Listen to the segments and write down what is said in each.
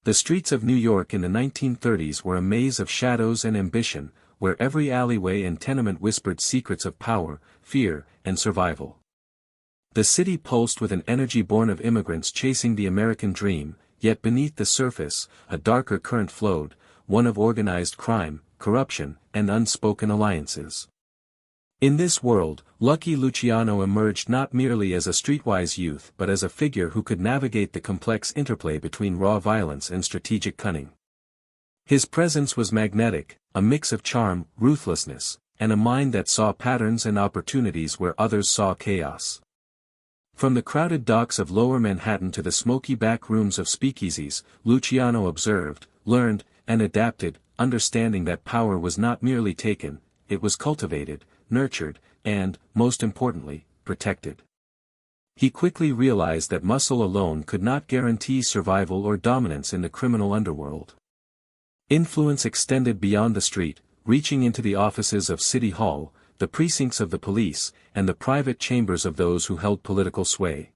The streets of New York in the 1930s were a maze of shadows and ambition, where every alleyway and tenement whispered secrets of power, fear, and survival. The city pulsed with an energy born of immigrants chasing the American dream, yet beneath the surface, a darker current flowed, one of organized crime, corruption, and unspoken alliances. In this world, Lucky Luciano emerged not merely as a streetwise youth but as a figure who could navigate the complex interplay between raw violence and strategic cunning. His presence was magnetic, a mix of charm, ruthlessness, and a mind that saw patterns and opportunities where others saw chaos. From the crowded docks of Lower Manhattan to the smoky back rooms of speakeasies, Luciano observed, learned, and adapted, understanding that power was not merely taken, it was cultivated, nurtured, and, most importantly, protected. He quickly realized that muscle alone could not guarantee survival or dominance in the criminal underworld. Influence extended beyond the street, reaching into the offices of City Hall, the precincts of the police, and the private chambers of those who held political sway.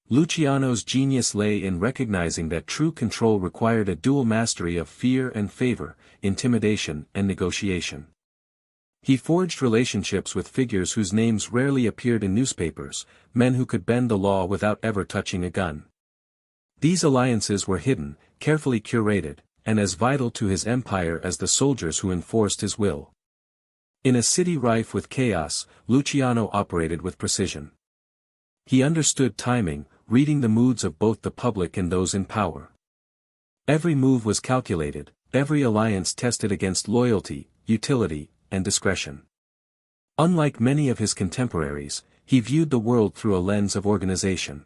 Luciano's genius lay in recognizing that true control required a dual mastery of fear and favor, intimidation and negotiation. He forged relationships with figures whose names rarely appeared in newspapers, men who could bend the law without ever touching a gun. These alliances were hidden, carefully curated, and as vital to his empire as the soldiers who enforced his will. In a city rife with chaos, Luciano operated with precision. He understood timing, reading the moods of both the public and those in power. Every move was calculated, every alliance tested against loyalty, utility, and discretion. Unlike many of his contemporaries, he viewed the world through a lens of organization.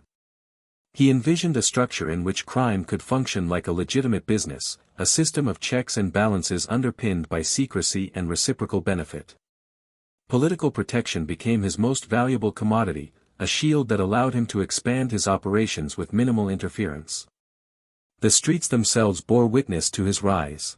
He envisioned a structure in which crime could function like a legitimate business, a system of checks and balances underpinned by secrecy and reciprocal benefit. Political protection became his most valuable commodity, a shield that allowed him to expand his operations with minimal interference. The streets themselves bore witness to his rise.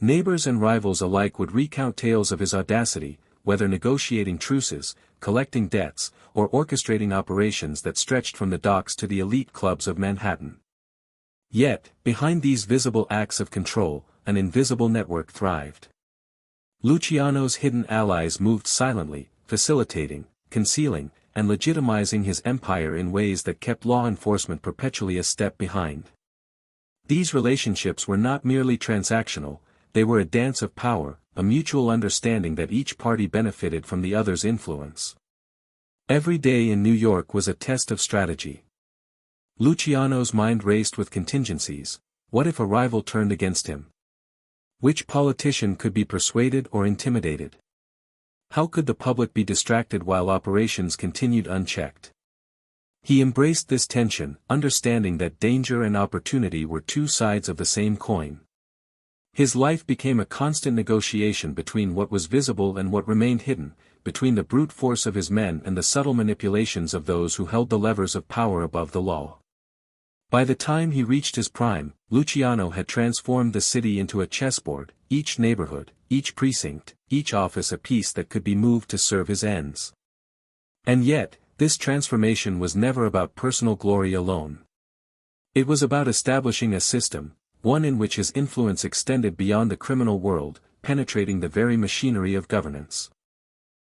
Neighbors and rivals alike would recount tales of his audacity, whether negotiating truces, collecting debts, or orchestrating operations that stretched from the docks to the elite clubs of Manhattan. Yet, behind these visible acts of control, an invisible network thrived. Luciano's hidden allies moved silently, facilitating, concealing, and legitimizing his empire in ways that kept law enforcement perpetually a step behind. These relationships were not merely transactional, they were a dance of power, a mutual understanding that each party benefited from the other's influence. Every day in New York was a test of strategy. Luciano's mind raced with contingencies. What if a rival turned against him? Which politician could be persuaded or intimidated? How could the public be distracted while operations continued unchecked? He embraced this tension, understanding that danger and opportunity were two sides of the same coin. His life became a constant negotiation between what was visible and what remained hidden, between the brute force of his men and the subtle manipulations of those who held the levers of power above the law. By the time he reached his prime, Luciano had transformed the city into a chessboard, each neighborhood, each precinct, each office a piece that could be moved to serve his ends. And yet, this transformation was never about personal glory alone. It was about establishing a system, one in which his influence extended beyond the criminal world, penetrating the very machinery of governance.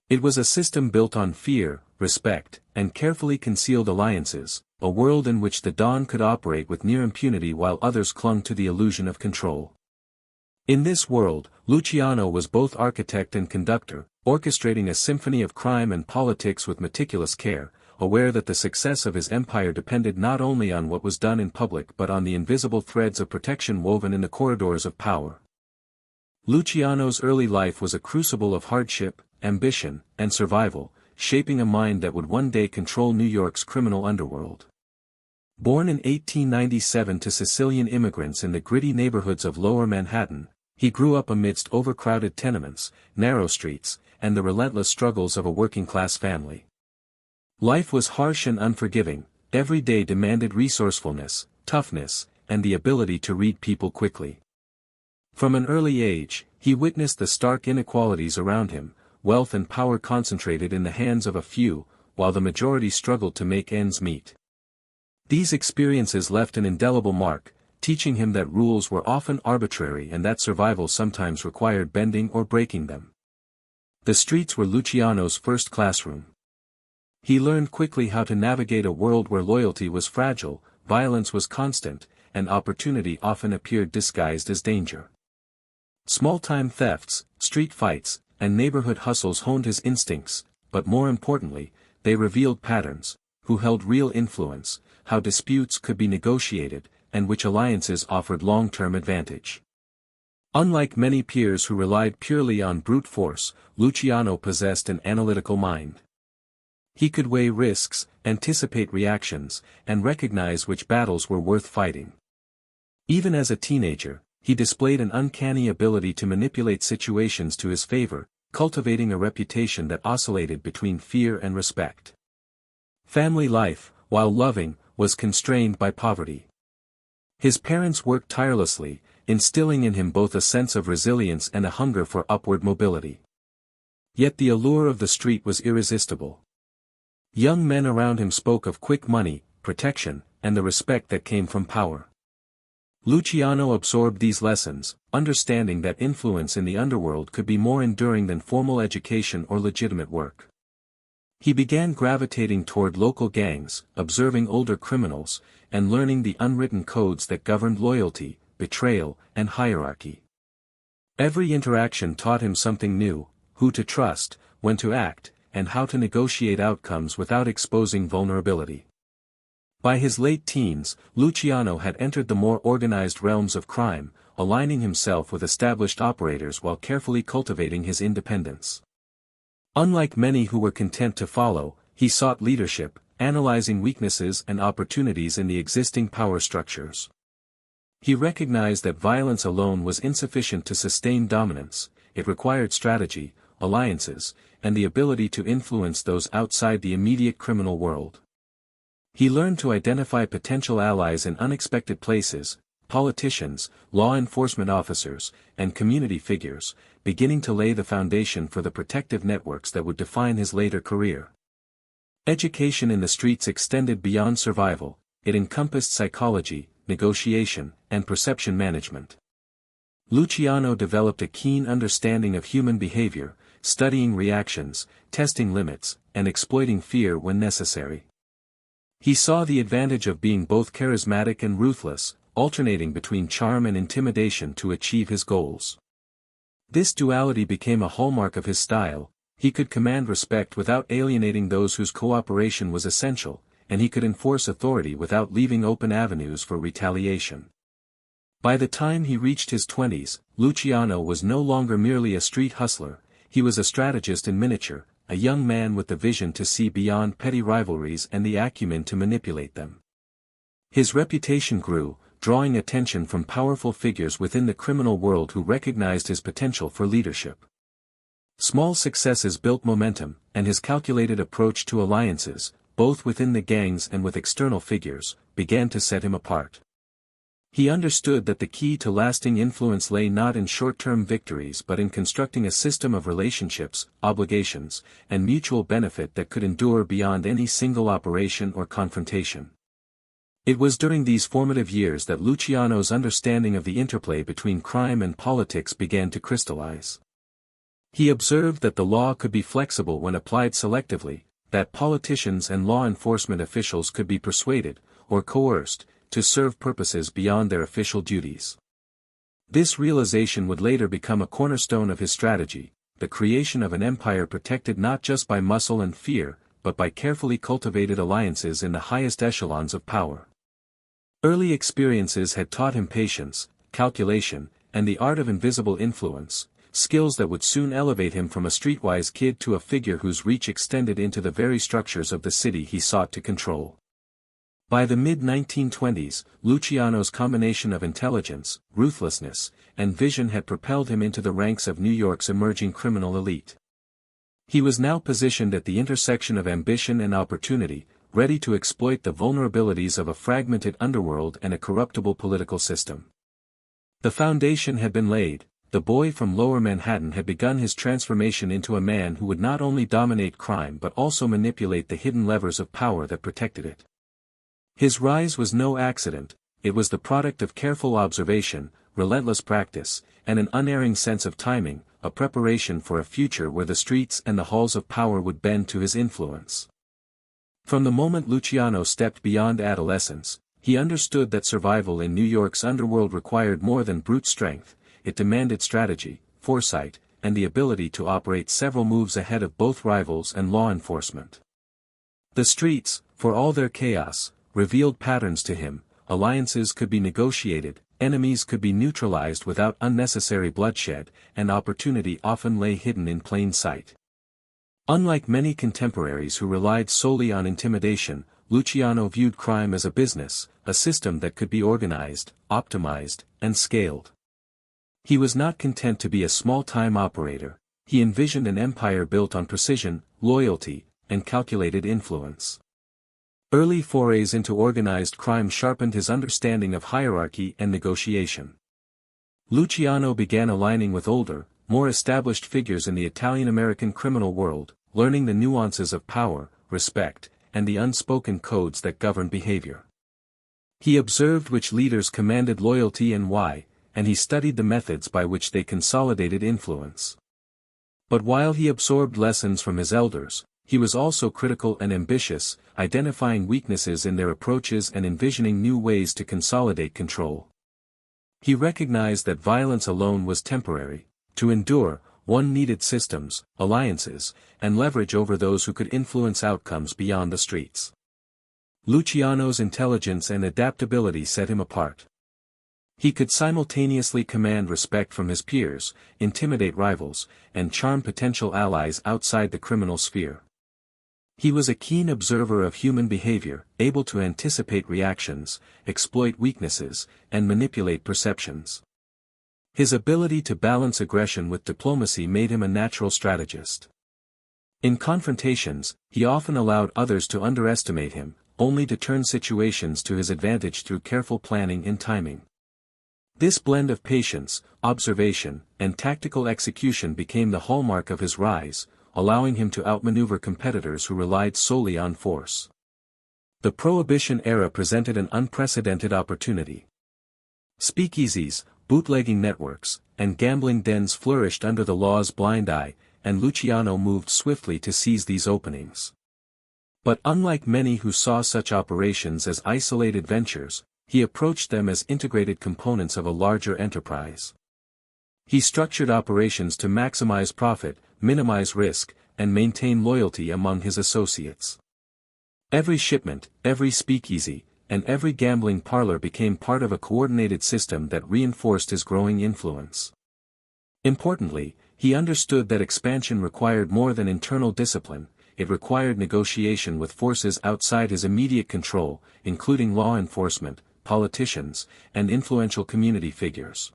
It was a system built on fear, respect, and carefully concealed alliances, a world in which the Don could operate with near impunity while others clung to the illusion of control. In this world, Luciano was both architect and conductor, orchestrating a symphony of crime and politics with meticulous care, aware that the success of his empire depended not only on what was done in public but on the invisible threads of protection woven in the corridors of power. Luciano's early life was a crucible of hardship, ambition, and survival, shaping a mind that would one day control New York's criminal underworld. Born in 1897 to Sicilian immigrants in the gritty neighborhoods of Lower Manhattan, he grew up amidst overcrowded tenements, narrow streets, and the relentless struggles of a working-class family. Life was harsh and unforgiving, every day demanded resourcefulness, toughness, and the ability to read people quickly. From an early age, he witnessed the stark inequalities around him, wealth and power concentrated in the hands of a few, while the majority struggled to make ends meet. These experiences left an indelible mark, teaching him that rules were often arbitrary and that survival sometimes required bending or breaking them. The streets were Luciano's first classroom. He learned quickly how to navigate a world where loyalty was fragile, violence was constant, and opportunity often appeared disguised as danger. Small-time thefts, street fights, and neighborhood hustles honed his instincts, but more importantly, they revealed patterns: who held real influence, how disputes could be negotiated, and which alliances offered long-term advantage. Unlike many peers who relied purely on brute force, Luciano possessed an analytical mind. He could weigh risks, anticipate reactions, and recognize which battles were worth fighting. Even as a teenager, he displayed an uncanny ability to manipulate situations to his favor, cultivating a reputation that oscillated between fear and respect. Family life, while loving, was constrained by poverty. His parents worked tirelessly, instilling in him both a sense of resilience and a hunger for upward mobility. Yet the allure of the street was irresistible. Young men around him spoke of quick money, protection, and the respect that came from power. Luciano absorbed these lessons, understanding that influence in the underworld could be more enduring than formal education or legitimate work. He began gravitating toward local gangs, observing older criminals, and learning the unwritten codes that governed loyalty, betrayal, and hierarchy. Every interaction taught him something new: who to trust, when to act, and how to negotiate outcomes without exposing vulnerability. By his late teens, Luciano had entered the more organized realms of crime, aligning himself with established operators while carefully cultivating his independence. Unlike many who were content to follow, he sought leadership, analyzing weaknesses and opportunities in the existing power structures. He recognized that violence alone was insufficient to sustain dominance; it required strategy, alliances, and the ability to influence those outside the immediate criminal world. He learned to identify potential allies in unexpected places: politicians, law enforcement officers, and community figures, beginning to lay the foundation for the protective networks that would define his later career. Education in the streets extended beyond survival; it encompassed psychology, negotiation, and perception management. Luciano developed a keen understanding of human behavior, studying reactions, testing limits, and exploiting fear when necessary. He saw the advantage of being both charismatic and ruthless, alternating between charm and intimidation to achieve his goals. This duality became a hallmark of his style: he could command respect without alienating those whose cooperation was essential, and he could enforce authority without leaving open avenues for retaliation. By the time he reached his 20s, Luciano was no longer merely a street hustler; he was a strategist in miniature, a young man with the vision to see beyond petty rivalries and the acumen to manipulate them. His reputation grew, drawing attention from powerful figures within the criminal world who recognized his potential for leadership. Small successes built momentum, and his calculated approach to alliances, both within the gangs and with external figures, began to set him apart. He understood that the key to lasting influence lay not in short-term victories but in constructing a system of relationships, obligations, and mutual benefit that could endure beyond any single operation or confrontation. It was during these formative years that Luciano's understanding of the interplay between crime and politics began to crystallize. He observed that the law could be flexible when applied selectively, that politicians and law enforcement officials could be persuaded, or coerced, to serve purposes beyond their official duties. This realization would later become a cornerstone of his strategy: the creation of an empire protected not just by muscle and fear, but by carefully cultivated alliances in the highest echelons of power. Early experiences had taught him patience, calculation, and the art of invisible influence, skills that would soon elevate him from a streetwise kid to a figure whose reach extended into the very structures of the city he sought to control. By the mid-1920s, Luciano's combination of intelligence, ruthlessness, and vision had propelled him into the ranks of New York's emerging criminal elite. He was now positioned at the intersection of ambition and opportunity, ready to exploit the vulnerabilities of a fragmented underworld and a corruptible political system. The foundation had been laid. The boy from Lower Manhattan had begun his transformation into a man who would not only dominate crime but also manipulate the hidden levers of power that protected it. His rise was no accident; it was the product of careful observation, relentless practice, and an unerring sense of timing, a preparation for a future where the streets and the halls of power would bend to his influence. From the moment Luciano stepped beyond adolescence, he understood that survival in New York's underworld required more than brute strength. It demanded strategy, foresight, and the ability to operate several moves ahead of both rivals and law enforcement. The streets, for all their chaos, revealed patterns to him. Alliances could be negotiated, enemies could be neutralized without unnecessary bloodshed, and opportunity often lay hidden in plain sight. Unlike many contemporaries who relied solely on intimidation, Luciano viewed crime as a business, a system that could be organized, optimized, and scaled. He was not content to be a small-time operator. He envisioned an empire built on precision, loyalty, and calculated influence. Early forays into organized crime sharpened his understanding of hierarchy and negotiation. Luciano began aligning with older, more established figures in the Italian-American criminal world, learning the nuances of power, respect, and the unspoken codes that govern behavior. He observed which leaders commanded loyalty and why, and he studied the methods by which they consolidated influence. But while he absorbed lessons from his elders, he was also critical and ambitious, identifying weaknesses in their approaches and envisioning new ways to consolidate control. He recognized that violence alone was temporary. To endure, one needed systems, alliances, and leverage over those who could influence outcomes beyond the streets. Luciano's intelligence and adaptability set him apart. He could simultaneously command respect from his peers, intimidate rivals, and charm potential allies outside the criminal sphere. He was a keen observer of human behavior, able to anticipate reactions, exploit weaknesses, and manipulate perceptions. His ability to balance aggression with diplomacy made him a natural strategist. In confrontations, he often allowed others to underestimate him, only to turn situations to his advantage through careful planning and timing. This blend of patience, observation, and tactical execution became the hallmark of his rise, allowing him to outmaneuver competitors who relied solely on force. The Prohibition era presented an unprecedented opportunity. Speakeasies, bootlegging networks, and gambling dens flourished under the law's blind eye, and Luciano moved swiftly to seize these openings. But unlike many who saw such operations as isolated ventures, he approached them as integrated components of a larger enterprise. He structured operations to maximize profit, minimize risk, and maintain loyalty among his associates. Every shipment, every speakeasy, and every gambling parlor became part of a coordinated system that reinforced his growing influence. Importantly, he understood that expansion required more than internal discipline. It required negotiation with forces outside his immediate control, including law enforcement, politicians, and influential community figures.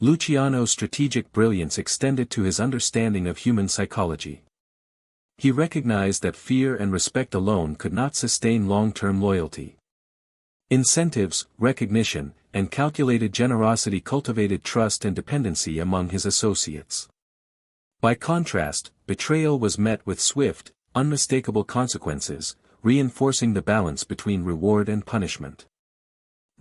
Luciano's strategic brilliance extended to his understanding of human psychology. He recognized that fear and respect alone could not sustain long-term loyalty. Incentives, recognition, and calculated generosity cultivated trust and dependency among his associates. By contrast, betrayal was met with swift, unmistakable consequences, reinforcing the balance between reward and punishment.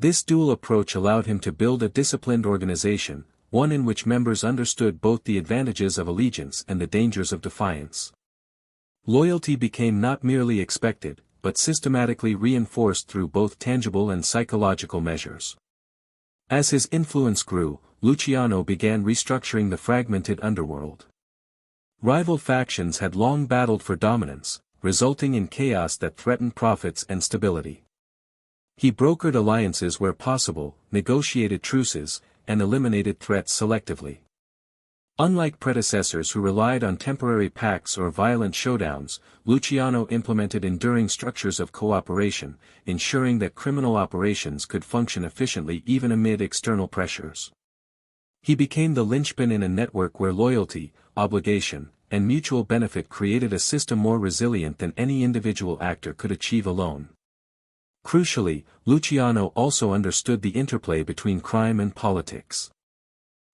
This dual approach allowed him to build a disciplined organization, one in which members understood both the advantages of allegiance and the dangers of defiance. Loyalty became not merely expected, but systematically reinforced through both tangible and psychological measures. As his influence grew, Luciano began restructuring the fragmented underworld. Rival factions had long battled for dominance, resulting in chaos that threatened profits and stability. He brokered alliances where possible, negotiated truces, and eliminated threats selectively. Unlike predecessors who relied on temporary pacts or violent showdowns, Luciano implemented enduring structures of cooperation, ensuring that criminal operations could function efficiently even amid external pressures. He became the linchpin in a network where loyalty, obligation, and mutual benefit created a system more resilient than any individual actor could achieve alone. Crucially, Luciano also understood the interplay between crime and politics.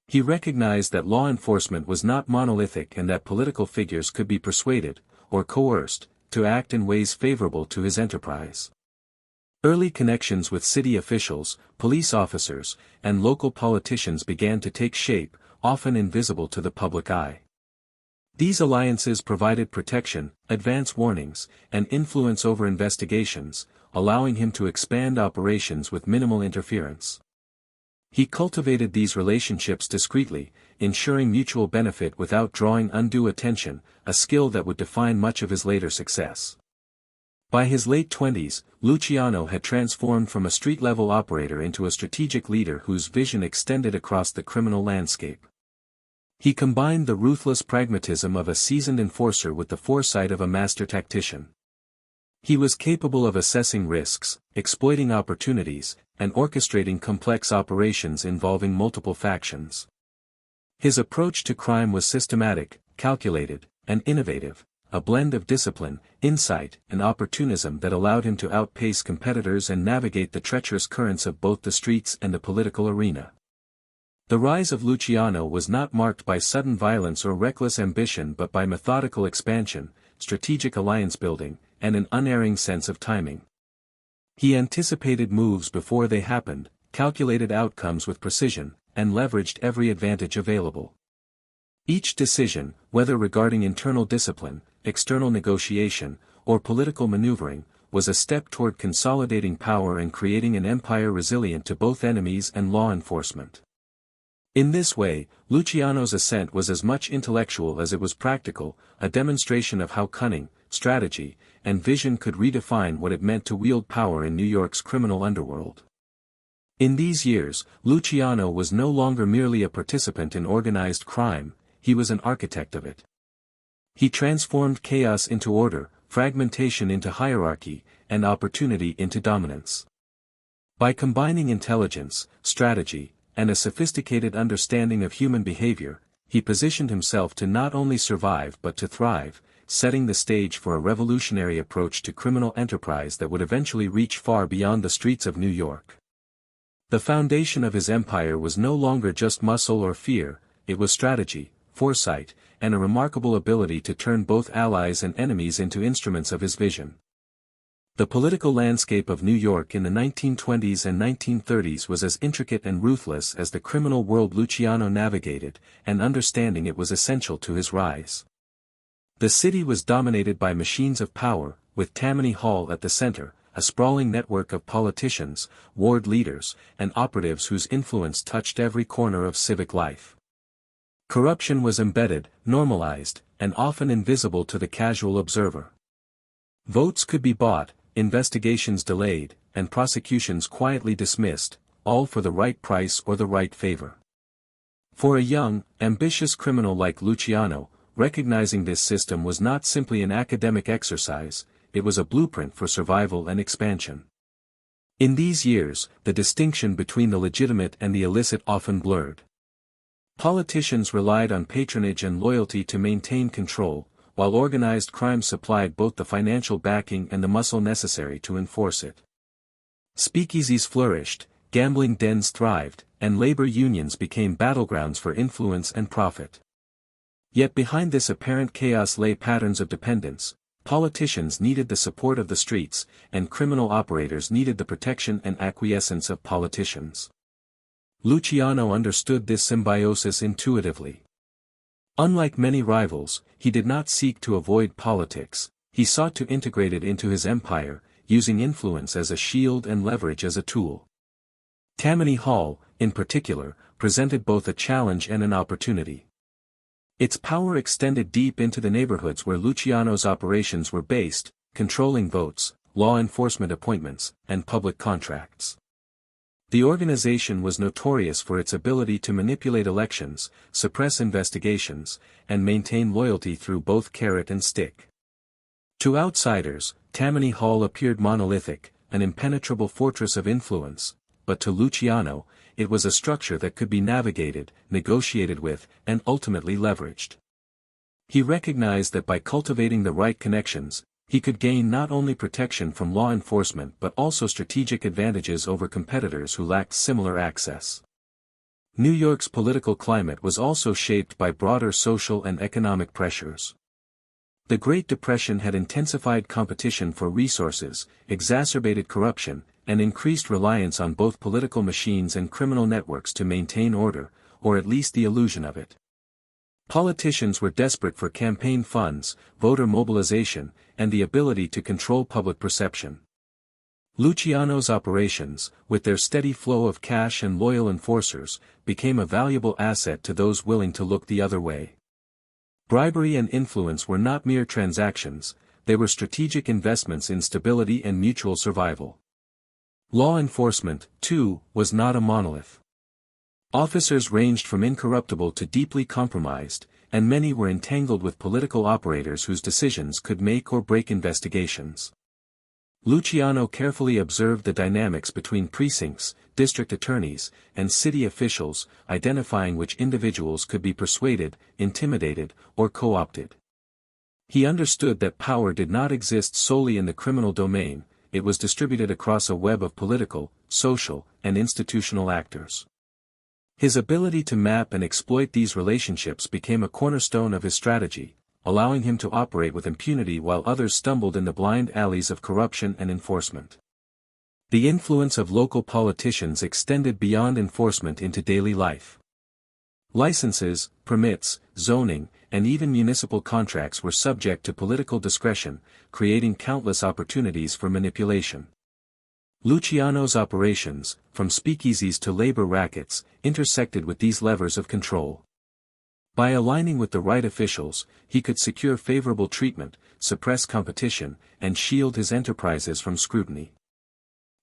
He recognized that law enforcement was not monolithic and that political figures could be persuaded, or coerced, to act in ways favorable to his enterprise. Early connections with city officials, police officers, and local politicians began to take shape, often invisible to the public eye. These alliances provided protection, advance warnings, and influence over investigations, allowing him to expand operations with minimal interference. He cultivated these relationships discreetly, ensuring mutual benefit without drawing undue attention, a skill that would define much of his later success. By his late 20s, Luciano had transformed from a street-level operator into a strategic leader whose vision extended across the criminal landscape. He combined the ruthless pragmatism of a seasoned enforcer with the foresight of a master tactician. He was capable of assessing risks, exploiting opportunities, and orchestrating complex operations involving multiple factions. His approach to crime was systematic, calculated, and innovative, a blend of discipline, insight, and opportunism that allowed him to outpace competitors and navigate the treacherous currents of both the streets and the political arena. The rise of Luciano was not marked by sudden violence or reckless ambition but by methodical expansion, strategic alliance building, and an unerring sense of timing. He anticipated moves before they happened, calculated outcomes with precision, and leveraged every advantage available. Each decision, whether regarding internal discipline, external negotiation, or political maneuvering, was a step toward consolidating power and creating an empire resilient to both enemies and law enforcement. In this way, Luciano's ascent was as much intellectual as it was practical, a demonstration of how cunning, strategy, and vision could redefine what it meant to wield power in New York's criminal underworld. In these years, Luciano was no longer merely a participant in organized crime, he was an architect of it. He transformed chaos into order, fragmentation into hierarchy, and opportunity into dominance. By combining intelligence, strategy, and a sophisticated understanding of human behavior, he positioned himself to not only survive but to thrive, setting the stage for a revolutionary approach to criminal enterprise that would eventually reach far beyond the streets of New York. The foundation of his empire was no longer just muscle or fear, it was strategy, foresight, and a remarkable ability to turn both allies and enemies into instruments of his vision. The political landscape of New York in the 1920s and 1930s was as intricate and ruthless as the criminal world Luciano navigated, and understanding it was essential to his rise. The city was dominated by machines of power, with Tammany Hall at the center, a sprawling network of politicians, ward leaders, and operatives whose influence touched every corner of civic life. Corruption was embedded, normalized, and often invisible to the casual observer. Votes could be bought, investigations delayed, and prosecutions quietly dismissed, all for the right price or the right favor. For a young, ambitious criminal like Luciano, recognizing this system was not simply an academic exercise, it was a blueprint for survival and expansion. In these years, the distinction between the legitimate and the illicit often blurred. Politicians relied on patronage and loyalty to maintain control, while organized crime supplied both the financial backing and the muscle necessary to enforce it. Speakeasies flourished, gambling dens thrived, and labor unions became battlegrounds for influence and profit. Yet behind this apparent chaos lay patterns of dependence. Politicians needed the support of the streets, and criminal operators needed the protection and acquiescence of politicians. Luciano understood this symbiosis intuitively. Unlike many rivals, he did not seek to avoid politics, he sought to integrate it into his empire, using influence as a shield and leverage as a tool. Tammany Hall, in particular, presented both a challenge and an opportunity. Its power extended deep into the neighborhoods where Luciano's operations were based, controlling votes, law enforcement appointments, and public contracts. The organization was notorious for its ability to manipulate elections, suppress investigations, and maintain loyalty through both carrot and stick. To outsiders, Tammany Hall appeared monolithic, an impenetrable fortress of influence, but to Luciano, it was a structure that could be navigated, negotiated with, and ultimately leveraged. He recognized that by cultivating the right connections, he could gain not only protection from law enforcement but also strategic advantages over competitors who lacked similar access. New York's political climate was also shaped by broader social and economic pressures. The Great Depression had intensified competition for resources, exacerbated corruption, and increased reliance on both political machines and criminal networks to maintain order, or at least the illusion of it. Politicians were desperate for campaign funds, voter mobilization, and the ability to control public perception. Luciano's operations, with their steady flow of cash and loyal enforcers, became a valuable asset to those willing to look the other way. Bribery and influence were not mere transactions, they were strategic investments in stability and mutual survival. Law enforcement, too, was not a monolith. Officers ranged from incorruptible to deeply compromised, and many were entangled with political operators whose decisions could make or break investigations. Luciano carefully observed the dynamics between precincts, district attorneys, and city officials, identifying which individuals could be persuaded, intimidated, or co-opted. He understood that power did not exist solely in the criminal domain, it was distributed across a web of political, social, and institutional actors. His ability to map and exploit these relationships became a cornerstone of his strategy, allowing him to operate with impunity while others stumbled in the blind alleys of corruption and enforcement. The influence of local politicians extended beyond enforcement into daily life. Licenses, permits, zoning, and even municipal contracts were subject to political discretion, creating countless opportunities for manipulation. Luciano's operations, from speakeasies to labor rackets, intersected with these levers of control. By aligning with the right officials, he could secure favorable treatment, suppress competition, and shield his enterprises from scrutiny.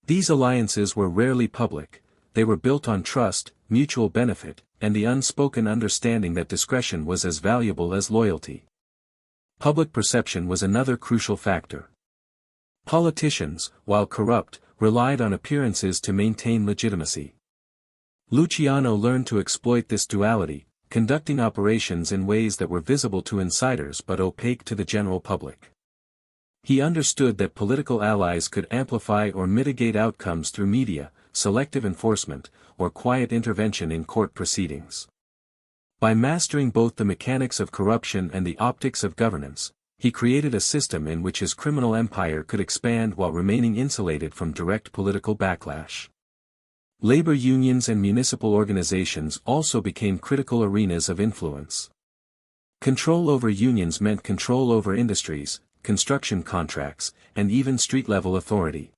These alliances were rarely public, they were built on trust, mutual benefit, and the unspoken understanding that discretion was as valuable as loyalty. Public perception was another crucial factor. Politicians, while corrupt, relied on appearances to maintain legitimacy. Luciano learned to exploit this duality, conducting operations in ways that were visible to insiders but opaque to the general public. He understood that political allies could amplify or mitigate outcomes through media, selective enforcement, or quiet intervention in court proceedings. By mastering both the mechanics of corruption and the optics of governance, he created a system in which his criminal empire could expand while remaining insulated from direct political backlash. Labor unions and municipal organizations also became critical arenas of influence. Control over unions meant control over industries, construction contracts, and even street-level authority.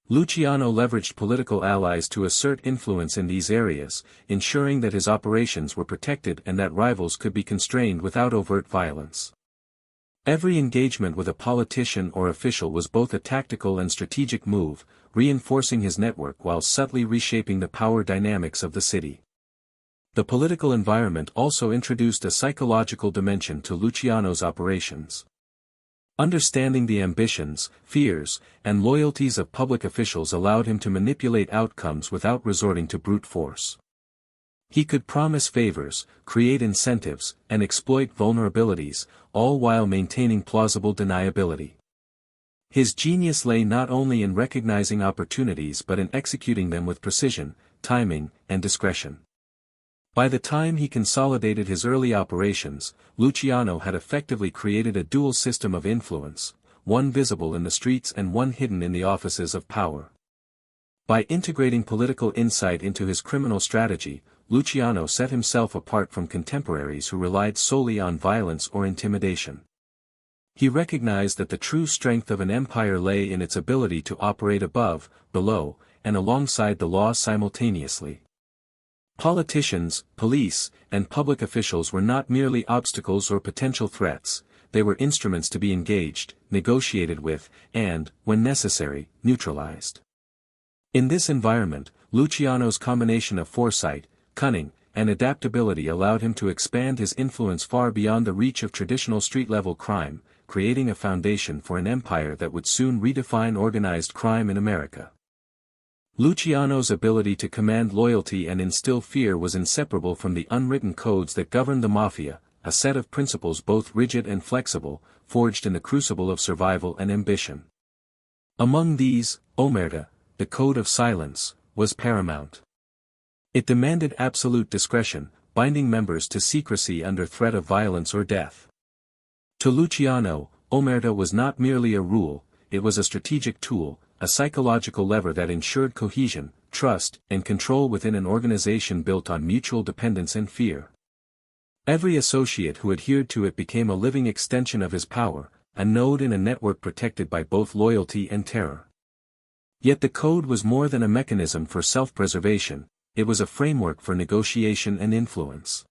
Luciano leveraged political allies to assert influence in these areas, ensuring that his operations were protected and that rivals could be constrained without overt violence. Every engagement with a politician or official was both a tactical and strategic move, reinforcing his network while subtly reshaping the power dynamics of the city. The political environment also introduced a psychological dimension to Luciano's operations. Understanding the ambitions, fears, and loyalties of public officials allowed him to manipulate outcomes without resorting to brute force. He could promise favors, create incentives, and exploit vulnerabilities, all while maintaining plausible deniability. His genius lay not only in recognizing opportunities but in executing them with precision, timing, and discretion. By the time he consolidated his early operations, Luciano had effectively created a dual system of influence, one visible in the streets and one hidden in the offices of power. By integrating political insight into his criminal strategy, Luciano set himself apart from contemporaries who relied solely on violence or intimidation. He recognized that the true strength of an empire lay in its ability to operate above, below, and alongside the law simultaneously. Politicians, police, and public officials were not merely obstacles or potential threats, they were instruments to be engaged, negotiated with, and, when necessary, neutralized. In this environment, Luciano's combination of foresight, cunning, and adaptability allowed him to expand his influence far beyond the reach of traditional street-level crime, creating a foundation for an empire that would soon redefine organized crime in America. Luciano's ability to command loyalty and instill fear was inseparable from the unwritten codes that governed the mafia, a set of principles both rigid and flexible, forged in the crucible of survival and ambition. Among these, omerta, the code of silence, was paramount. It demanded absolute discretion, binding members to secrecy under threat of violence or death. To Luciano, omerta was not merely a rule, it was a strategic tool, a psychological lever that ensured cohesion, trust, and control within an organization built on mutual dependence and fear. Every associate who adhered to it became a living extension of his power, a node in a network protected by both loyalty and terror. Yet the code was more than a mechanism for self-preservation, it was a framework for negotiation and influence.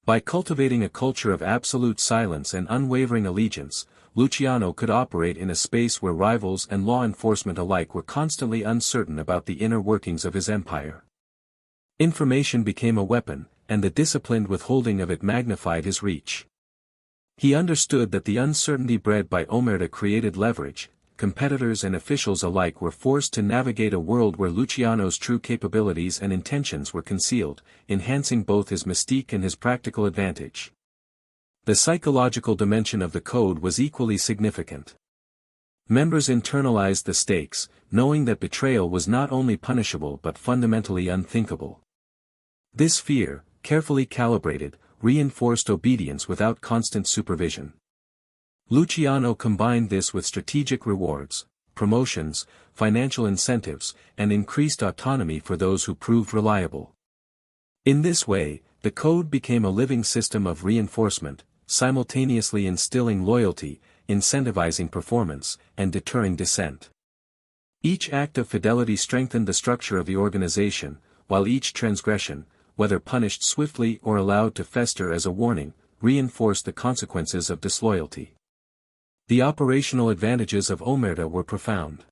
By cultivating a culture of absolute silence and unwavering allegiance, Luciano could operate in a space where rivals and law enforcement alike were constantly uncertain about the inner workings of his empire. Information became a weapon, and the disciplined withholding of it magnified his reach. He understood that the uncertainty bred by omerta created leverage. Competitors and officials alike were forced to navigate a world where Luciano's true capabilities and intentions were concealed, enhancing both his mystique and his practical advantage. The psychological dimension of the code was equally significant. Members internalized the stakes, knowing that betrayal was not only punishable but fundamentally unthinkable. This fear, carefully calibrated, reinforced obedience without constant supervision. Luciano combined this with strategic rewards, promotions, financial incentives, and increased autonomy for those who proved reliable. In this way, the code became a living system of reinforcement, simultaneously instilling loyalty, incentivizing performance, and deterring dissent. Each act of fidelity strengthened the structure of the organization, while each transgression, whether punished swiftly or allowed to fester as a warning, reinforced the consequences of disloyalty. The operational advantages of omerta were profound.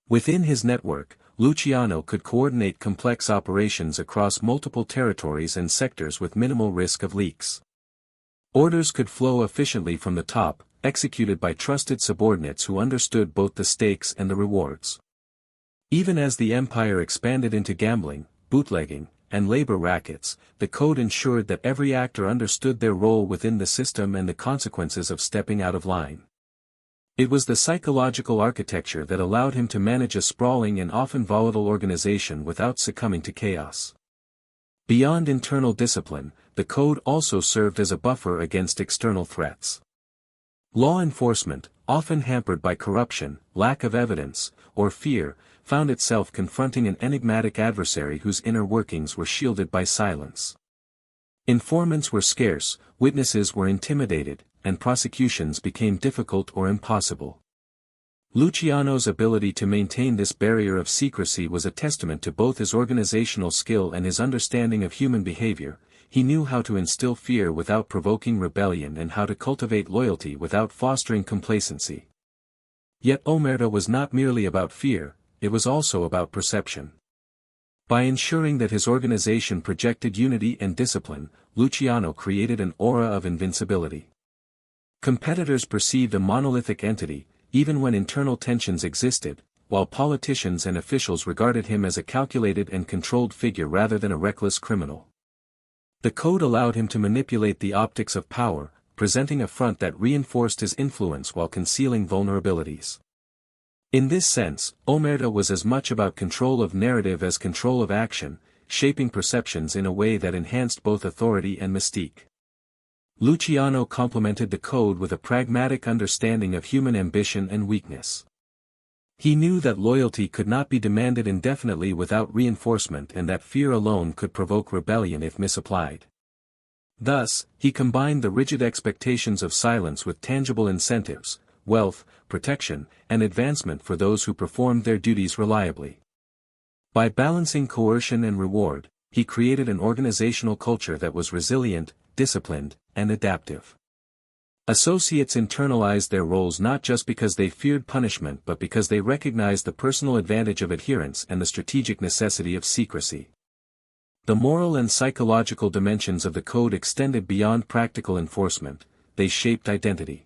Within his network, Luciano could coordinate complex operations across multiple territories and sectors with minimal risk of leaks. Orders could flow efficiently from the top, executed by trusted subordinates who understood both the stakes and the rewards. Even as the empire expanded into gambling, bootlegging, and labor rackets, the code ensured that every actor understood their role within the system and the consequences of stepping out of line. It was the psychological architecture that allowed him to manage a sprawling and often volatile organization without succumbing to chaos. Beyond internal discipline, the code also served as a buffer against external threats. Law enforcement, often hampered by corruption, lack of evidence, or fear, found itself confronting an enigmatic adversary whose inner workings were shielded by silence. Informants were scarce, witnesses were intimidated, and prosecutions became difficult or impossible. Luciano's ability to maintain this barrier of secrecy was a testament to both his organizational skill and his understanding of human behavior. He knew how to instill fear without provoking rebellion and how to cultivate loyalty without fostering complacency. Yet omerta was not merely about fear, it was also about perception. By ensuring that his organization projected unity and discipline, Luciano created an aura of invincibility. Competitors perceived a monolithic entity, even when internal tensions existed, while politicians and officials regarded him as a calculated and controlled figure rather than a reckless criminal. The code allowed him to manipulate the optics of power, presenting a front that reinforced his influence while concealing vulnerabilities. In this sense, omerta was as much about control of narrative as control of action, shaping perceptions in a way that enhanced both authority and mystique. Luciano complemented the code with a pragmatic understanding of human ambition and weakness. He knew that loyalty could not be demanded indefinitely without reinforcement and that fear alone could provoke rebellion if misapplied. Thus, he combined the rigid expectations of silence with tangible incentives, wealth, protection, and advancement for those who performed their duties reliably. By balancing coercion and reward, he created an organizational culture that was resilient, disciplined, and adaptive. Associates internalized their roles not just because they feared punishment but because they recognized the personal advantage of adherence and the strategic necessity of secrecy. The moral and psychological dimensions of the code extended beyond practical enforcement, they shaped identity.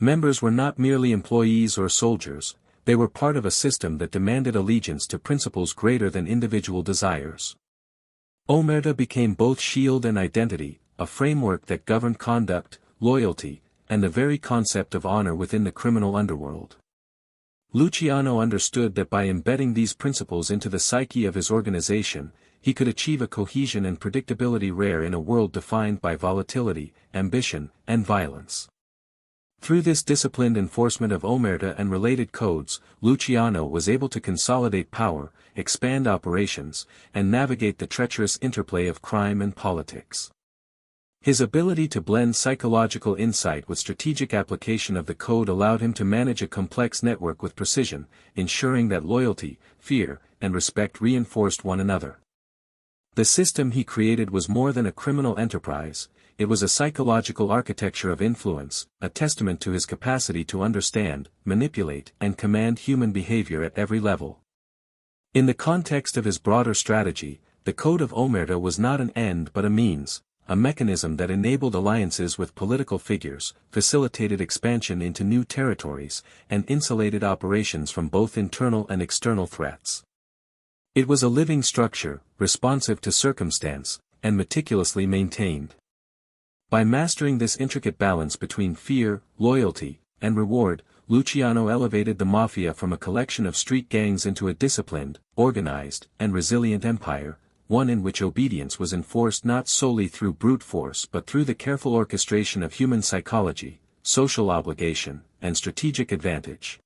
Members were not merely employees or soldiers, they were part of a system that demanded allegiance to principles greater than individual desires. Omerta became both shield and identity, a framework that governed conduct, loyalty, and the very concept of honor within the criminal underworld. Luciano understood that by embedding these principles into the psyche of his organization, he could achieve a cohesion and predictability rare in a world defined by volatility, ambition, and violence. Through this disciplined enforcement of omerta and related codes, Luciano was able to consolidate power, expand operations, and navigate the treacherous interplay of crime and politics. His ability to blend psychological insight with strategic application of the code allowed him to manage a complex network with precision, ensuring that loyalty, fear, and respect reinforced one another. The system he created was more than a criminal enterprise, it was a psychological architecture of influence, a testament to his capacity to understand, manipulate, and command human behavior at every level. In the context of his broader strategy, the Code of Omerta was not an end but a means, a mechanism that enabled alliances with political figures, facilitated expansion into new territories, and insulated operations from both internal and external threats. It was a living structure, responsive to circumstance, and meticulously maintained. By mastering this intricate balance between fear, loyalty, and reward, Luciano elevated the mafia from a collection of street gangs into a disciplined, organized, and resilient empire, one in which obedience was enforced not solely through brute force but through the careful orchestration of human psychology, social obligation, and strategic advantage.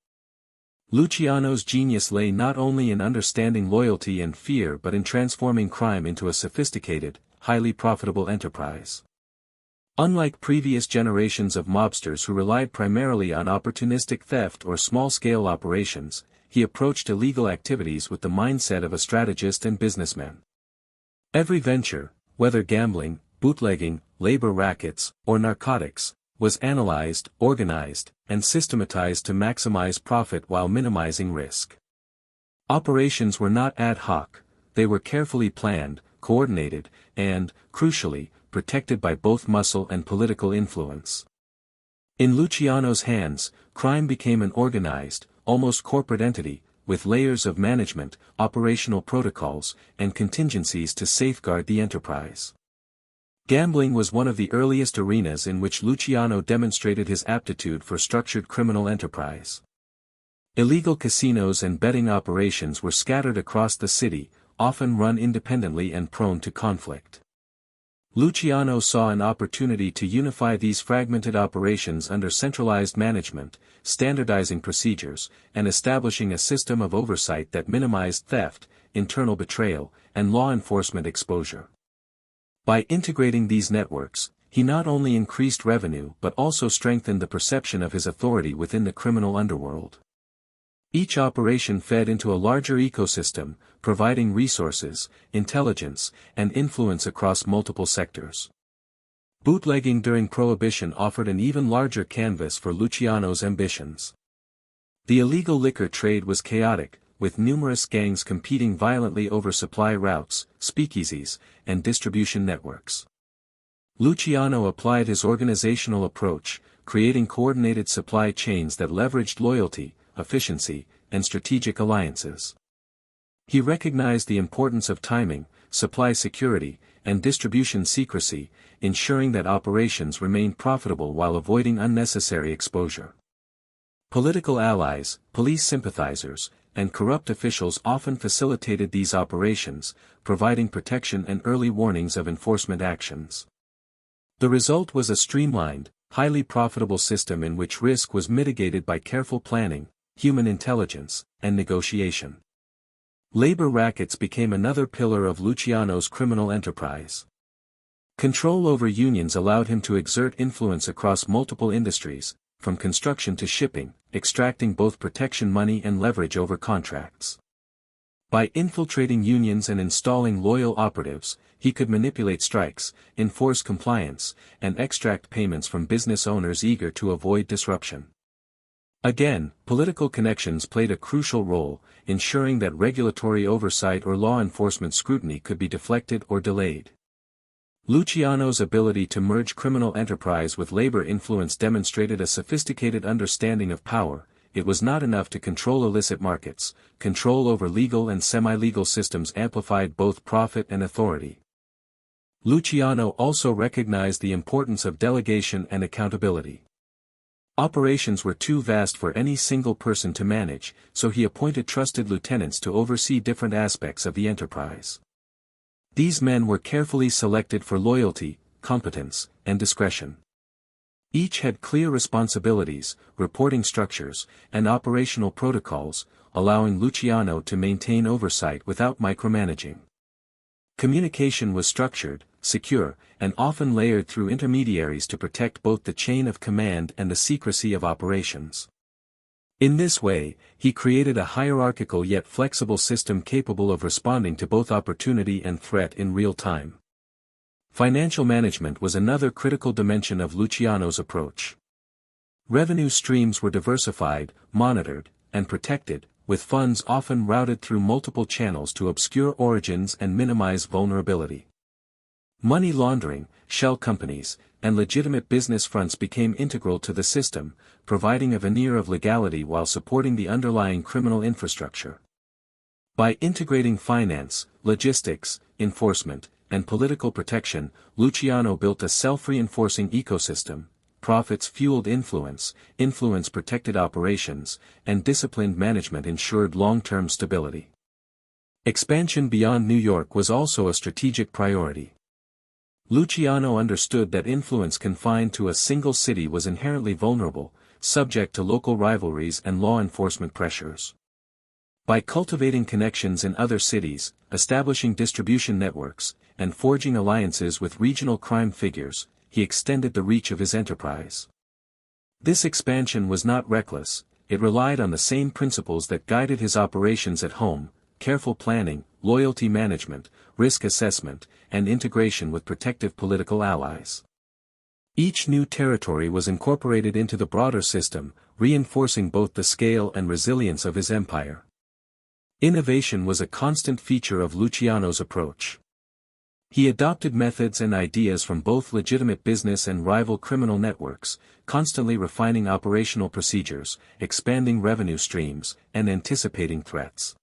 Luciano's genius lay not only in understanding loyalty and fear but in transforming crime into a sophisticated, highly profitable enterprise. Unlike previous generations of mobsters who relied primarily on opportunistic theft or small-scale operations, he approached illegal activities with the mindset of a strategist and businessman. Every venture, whether gambling, bootlegging, labor rackets, or narcotics, was analyzed, organized, and systematized to maximize profit while minimizing risk. Operations were not ad hoc, they were carefully planned, coordinated, and, crucially, protected by both muscle and political influence. In Luciano's hands, crime became an organized, almost corporate entity, with layers of management, operational protocols, and contingencies to safeguard the enterprise. Gambling was one of the earliest arenas in which Luciano demonstrated his aptitude for structured criminal enterprise. Illegal casinos and betting operations were scattered across the city, often run independently and prone to conflict. Luciano saw an opportunity to unify these fragmented operations under centralized management, standardizing procedures, and establishing a system of oversight that minimized theft, internal betrayal, and law enforcement exposure. By integrating these networks, he not only increased revenue but also strengthened the perception of his authority within the criminal underworld. Each operation fed into a larger ecosystem, providing resources, intelligence, and influence across multiple sectors. Bootlegging during Prohibition offered an even larger canvas for Luciano's ambitions. The illegal liquor trade was chaotic, with numerous gangs competing violently over supply routes, speakeasies, and distribution networks. Luciano applied his organizational approach, creating coordinated supply chains that leveraged loyalty, efficiency, and strategic alliances. He recognized the importance of timing, supply security, and distribution secrecy, ensuring that operations remained profitable while avoiding unnecessary exposure. Political allies, police sympathizers, and corrupt officials often facilitated these operations, providing protection and early warnings of enforcement actions. The result was a streamlined, highly profitable system in which risk was mitigated by careful planning, human intelligence, and negotiation. Labor rackets became another pillar of Luciano's criminal enterprise. Control over unions allowed him to exert influence across multiple industries, from construction to shipping, extracting both protection money and leverage over contracts. By infiltrating unions and installing loyal operatives, he could manipulate strikes, enforce compliance, and extract payments from business owners eager to avoid disruption. Again, political connections played a crucial role, ensuring that regulatory oversight or law enforcement scrutiny could be deflected or delayed. Luciano's ability to merge criminal enterprise with labor influence demonstrated a sophisticated understanding of power. It was not enough to control illicit markets, control over legal and semi-legal systems amplified both profit and authority. Luciano also recognized the importance of delegation and accountability. Operations were too vast for any single person to manage, so he appointed trusted lieutenants to oversee different aspects of the enterprise. These men were carefully selected for loyalty, competence, and discretion. Each had clear responsibilities, reporting structures, and operational protocols, allowing Luciano to maintain oversight without micromanaging. Communication was structured, secure, and often layered through intermediaries to protect both the chain of command and the secrecy of operations. In this way, he created a hierarchical yet flexible system capable of responding to both opportunity and threat in real time. Financial management was another critical dimension of Luciano's approach. Revenue streams were diversified, monitored, and protected, with funds often routed through multiple channels to obscure origins and minimize vulnerability. Money laundering, shell companies, and legitimate business fronts became integral to the system, providing a veneer of legality while supporting the underlying criminal infrastructure. By integrating finance, logistics, enforcement, and political protection, Luciano built a self-reinforcing ecosystem. Profits fueled influence, influence protected operations, and disciplined management ensured long-term stability. Expansion beyond New York was also a strategic priority. Luciano understood that influence confined to a single city was inherently vulnerable, subject to local rivalries and law enforcement pressures. By cultivating connections in other cities, establishing distribution networks, and forging alliances with regional crime figures, he extended the reach of his enterprise. This expansion was not reckless, it relied on the same principles that guided his operations at home: careful planning, loyalty management, risk assessment, and integration with protective political allies. Each new territory was incorporated into the broader system, reinforcing both the scale and resilience of his empire. Innovation was a constant feature of Luciano's approach. He adopted methods and ideas from both legitimate business and rival criminal networks, constantly refining operational procedures, expanding revenue streams, and anticipating threats.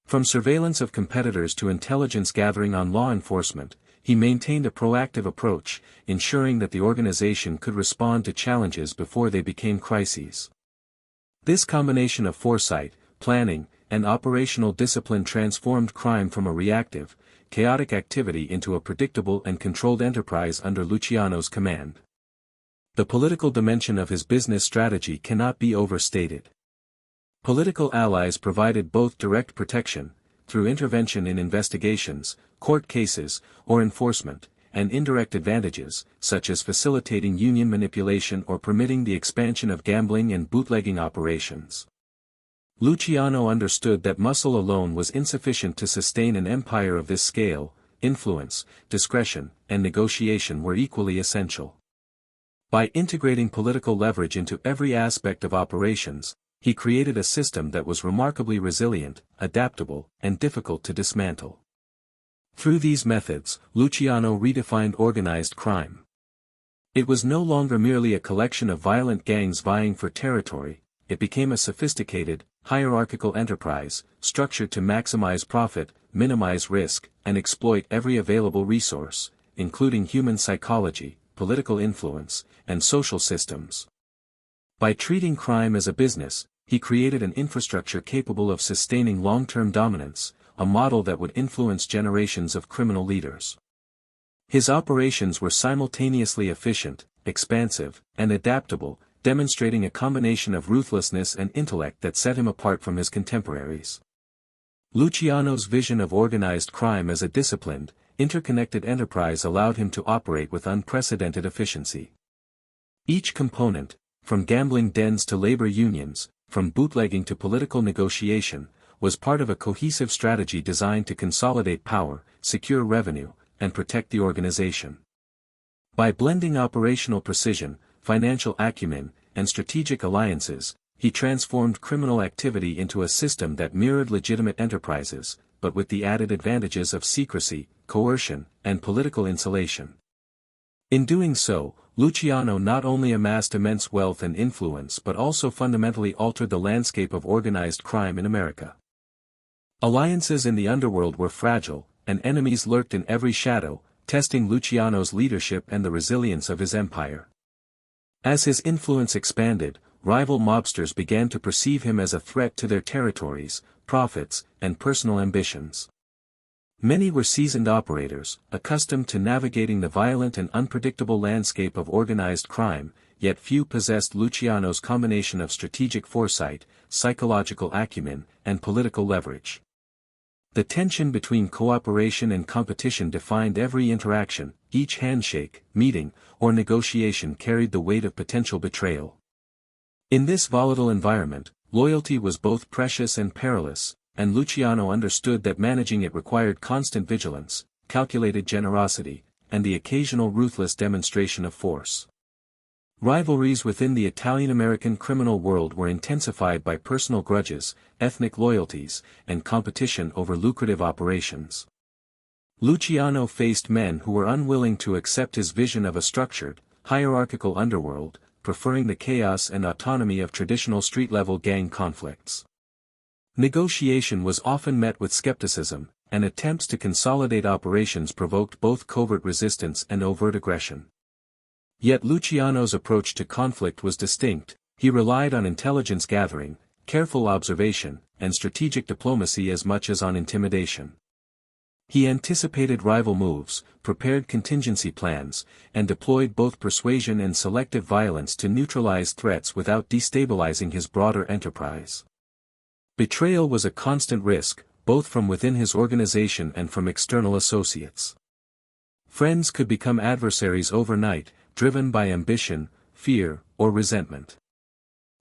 From surveillance of competitors to intelligence gathering on law enforcement, he maintained a proactive approach, ensuring that the organization could respond to challenges before they became crises. This combination of foresight, planning, and operational discipline transformed crime from a reactive, chaotic activity into a predictable and controlled enterprise under Luciano's command. The political dimension of his business strategy cannot be overstated. Political allies provided both direct protection, through intervention in investigations, court cases, or enforcement, and indirect advantages, such as facilitating union manipulation or permitting the expansion of gambling and bootlegging operations. Luciano understood that muscle alone was insufficient to sustain an empire of this scale. Influence, discretion, and negotiation were equally essential. By integrating political leverage into every aspect of operations, he created a system that was remarkably resilient, adaptable, and difficult to dismantle. Through these methods, Luciano redefined organized crime. It was no longer merely a collection of violent gangs vying for territory, it became a sophisticated, hierarchical enterprise, structured to maximize profit, minimize risk, and exploit every available resource, including human psychology, political influence, and social systems. By treating crime as a business, he created an infrastructure capable of sustaining long-term dominance, a model that would influence generations of criminal leaders. His operations were simultaneously efficient, expansive, and adaptable, demonstrating a combination of ruthlessness and intellect that set him apart from his contemporaries. Luciano's vision of organized crime as a disciplined, interconnected enterprise allowed him to operate with unprecedented efficiency. Each component, from gambling dens to labor unions, from bootlegging to political negotiation, was part of a cohesive strategy designed to consolidate power, secure revenue, and protect the organization. By blending operational precision, financial acumen, and strategic alliances, he transformed criminal activity into a system that mirrored legitimate enterprises, but with the added advantages of secrecy, coercion, and political insulation. In doing so, Luciano not only amassed immense wealth and influence but also fundamentally altered the landscape of organized crime in America. Alliances in the underworld were fragile, and enemies lurked in every shadow, testing Luciano's leadership and the resilience of his empire. As his influence expanded, rival mobsters began to perceive him as a threat to their territories, profits, and personal ambitions. Many were seasoned operators, accustomed to navigating the violent and unpredictable landscape of organized crime, yet few possessed Luciano's combination of strategic foresight, psychological acumen, and political leverage. The tension between cooperation and competition defined every interaction, each handshake, meeting, or negotiation carried the weight of potential betrayal. In this volatile environment, loyalty was both precious and perilous, and Luciano understood that managing it required constant vigilance, calculated generosity, and the occasional ruthless demonstration of force. Rivalries within the Italian-American criminal world were intensified by personal grudges, ethnic loyalties, and competition over lucrative operations. Luciano faced men who were unwilling to accept his vision of a structured, hierarchical underworld, preferring the chaos and autonomy of traditional street-level gang conflicts. Negotiation was often met with skepticism, and attempts to consolidate operations provoked both covert resistance and overt aggression. Yet Luciano's approach to conflict was distinct. He relied on intelligence gathering, careful observation, and strategic diplomacy as much as on intimidation. He anticipated rival moves, prepared contingency plans, and deployed both persuasion and selective violence to neutralize threats without destabilizing his broader enterprise. Betrayal was a constant risk, both from within his organization and from external associates. Friends could become adversaries overnight, driven by ambition, fear, or resentment.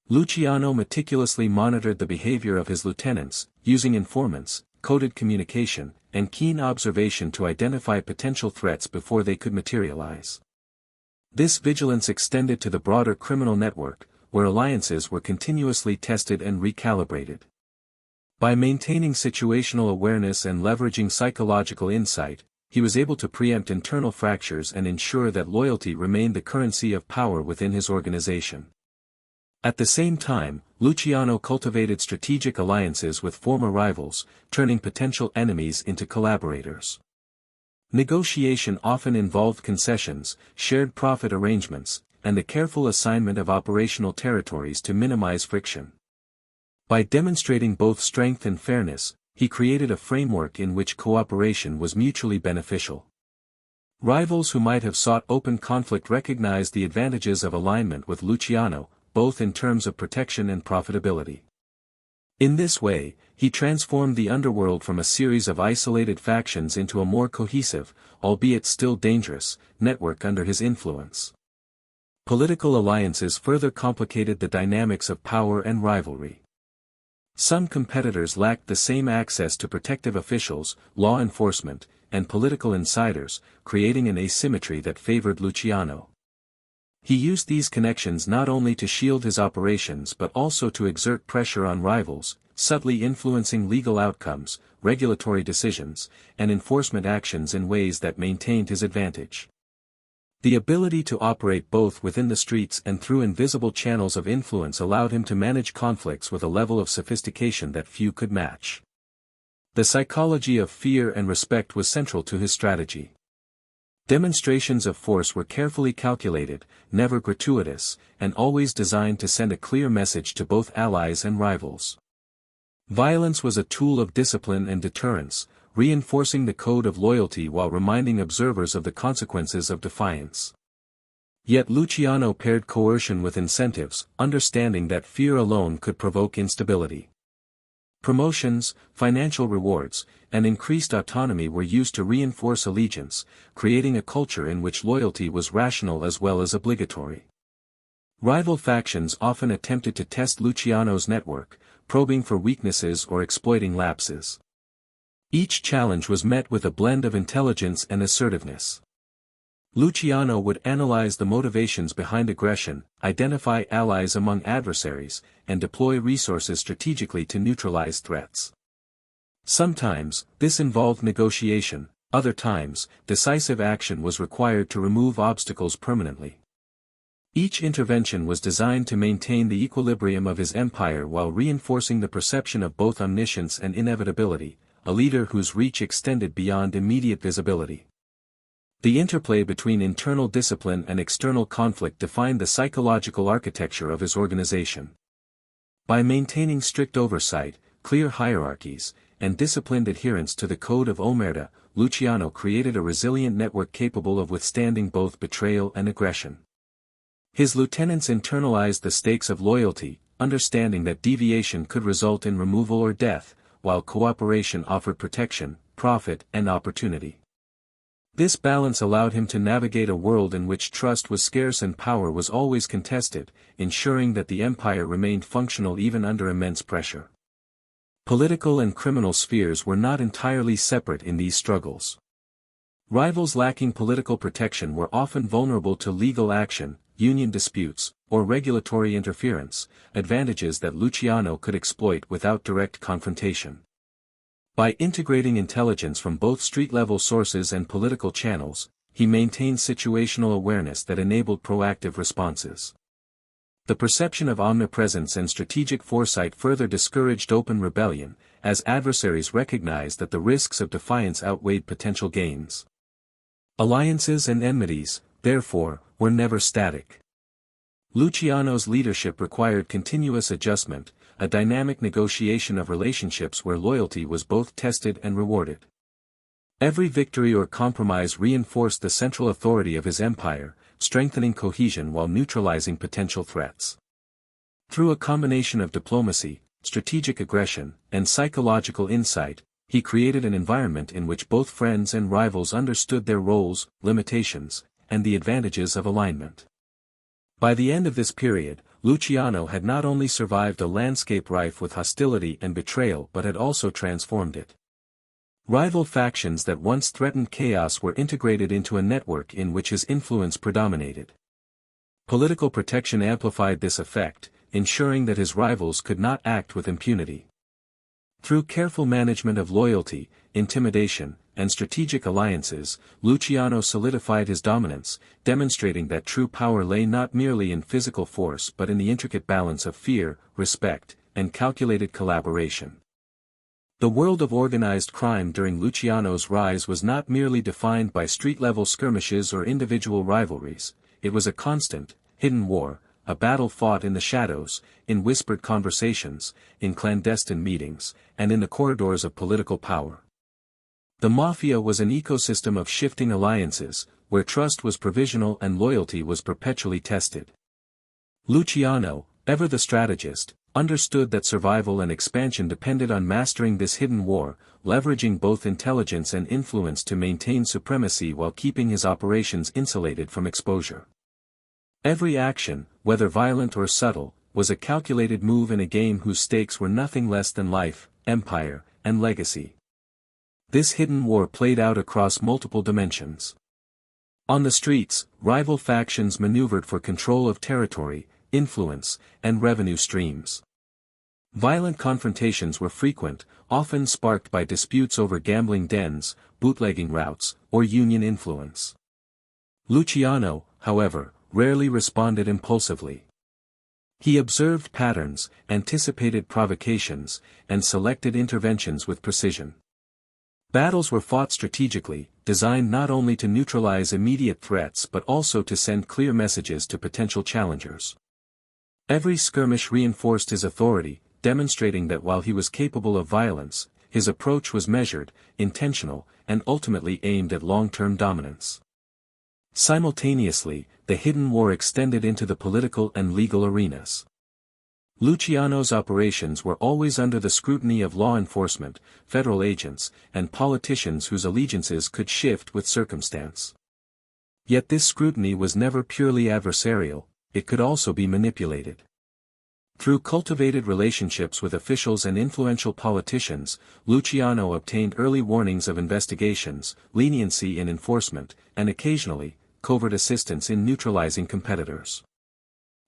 Luciano meticulously monitored the behavior of his lieutenants, using informants, coded communication, and keen observation to identify potential threats before they could materialize. This vigilance extended to the broader criminal network, where alliances were continuously tested and recalibrated. By maintaining situational awareness and leveraging psychological insight, he was able to preempt internal fractures and ensure that loyalty remained the currency of power within his organization. At the same time, Luciano cultivated strategic alliances with former rivals, turning potential enemies into collaborators. Negotiation often involved concessions, shared profit arrangements, and the careful assignment of operational territories to minimize friction. By demonstrating both strength and fairness, he created a framework in which cooperation was mutually beneficial. Rivals who might have sought open conflict recognized the advantages of alignment with Luciano, both in terms of protection and profitability. In this way, he transformed the underworld from a series of isolated factions into a more cohesive, albeit still dangerous, network under his influence. Political alliances further complicated the dynamics of power and rivalry. Some competitors lacked the same access to protective officials, law enforcement, and political insiders, creating an asymmetry that favored Luciano. He used these connections not only to shield his operations but also to exert pressure on rivals, subtly influencing legal outcomes, regulatory decisions, and enforcement actions in ways that maintained his advantage. The ability to operate both within the streets and through invisible channels of influence allowed him to manage conflicts with a level of sophistication that few could match. The psychology of fear and respect was central to his strategy. Demonstrations of force were carefully calculated, never gratuitous, and always designed to send a clear message to both allies and rivals. Violence was a tool of discipline and deterrence, reinforcing the code of loyalty while reminding observers of the consequences of defiance. Yet Luciano paired coercion with incentives, understanding that fear alone could provoke instability. Promotions, financial rewards, and increased autonomy were used to reinforce allegiance, creating a culture in which loyalty was rational as well as obligatory. Rival factions often attempted to test Luciano's network, probing for weaknesses or exploiting lapses. Each challenge was met with a blend of intelligence and assertiveness. Luciano would analyze the motivations behind aggression, identify allies among adversaries, and deploy resources strategically to neutralize threats. Sometimes, this involved negotiation, other times, decisive action was required to remove obstacles permanently. Each intervention was designed to maintain the equilibrium of his empire while reinforcing the perception of both omniscience and inevitability, a leader whose reach extended beyond immediate visibility. The interplay between internal discipline and external conflict defined the psychological architecture of his organization. By maintaining strict oversight, clear hierarchies, and disciplined adherence to the Code of Omerta, Luciano created a resilient network capable of withstanding both betrayal and aggression. His lieutenants internalized the stakes of loyalty, understanding that deviation could result in removal or death, while cooperation offered protection, profit, and opportunity. This balance allowed him to navigate a world in which trust was scarce and power was always contested, ensuring that the empire remained functional even under immense pressure. Political and criminal spheres were not entirely separate in these struggles. Rivals lacking political protection were often vulnerable to legal action, union disputes, or regulatory interference, advantages that Luciano could exploit without direct confrontation. By integrating intelligence from both street-level sources and political channels, he maintained situational awareness that enabled proactive responses. The perception of omnipresence and strategic foresight further discouraged open rebellion, as adversaries recognized that the risks of defiance outweighed potential gains. Alliances and enmities, therefore, were never static. Luciano's leadership required continuous adjustment, a dynamic negotiation of relationships where loyalty was both tested and rewarded. Every victory or compromise reinforced the central authority of his empire, strengthening cohesion while neutralizing potential threats. Through a combination of diplomacy, strategic aggression, and psychological insight, he created an environment in which both friends and rivals understood their roles, limitations, and the advantages of alignment. By the end of this period, Luciano had not only survived a landscape rife with hostility and betrayal but had also transformed it. Rival factions that once threatened chaos were integrated into a network in which his influence predominated. Political protection amplified this effect, ensuring that his rivals could not act with impunity. Through careful management of loyalty, intimidation, and strategic alliances, Luciano solidified his dominance, demonstrating that true power lay not merely in physical force but in the intricate balance of fear, respect, and calculated collaboration. The world of organized crime during Luciano's rise was not merely defined by street-level skirmishes or individual rivalries, it was a constant, hidden war, a battle fought in the shadows, in whispered conversations, in clandestine meetings, and in the corridors of political power. The mafia was an ecosystem of shifting alliances, where trust was provisional and loyalty was perpetually tested. Luciano, ever the strategist, understood that survival and expansion depended on mastering this hidden war, leveraging both intelligence and influence to maintain supremacy while keeping his operations insulated from exposure. Every action, whether violent or subtle, was a calculated move in a game whose stakes were nothing less than life, empire, and legacy. This hidden war played out across multiple dimensions. On the streets, rival factions maneuvered for control of territory, influence, and revenue streams. Violent confrontations were frequent, often sparked by disputes over gambling dens, bootlegging routes, or union influence. Luciano, however, rarely responded impulsively. He observed patterns, anticipated provocations, and selected interventions with precision. Battles were fought strategically, designed not only to neutralize immediate threats but also to send clear messages to potential challengers. Every skirmish reinforced his authority, demonstrating that while he was capable of violence, his approach was measured, intentional, and ultimately aimed at long-term dominance. Simultaneously, the hidden war extended into the political and legal arenas. Luciano's operations were always under the scrutiny of law enforcement, federal agents, and politicians whose allegiances could shift with circumstance. Yet this scrutiny was never purely adversarial, it could also be manipulated. Through cultivated relationships with officials and influential politicians, Luciano obtained early warnings of investigations, leniency in enforcement, and occasionally, covert assistance in neutralizing competitors.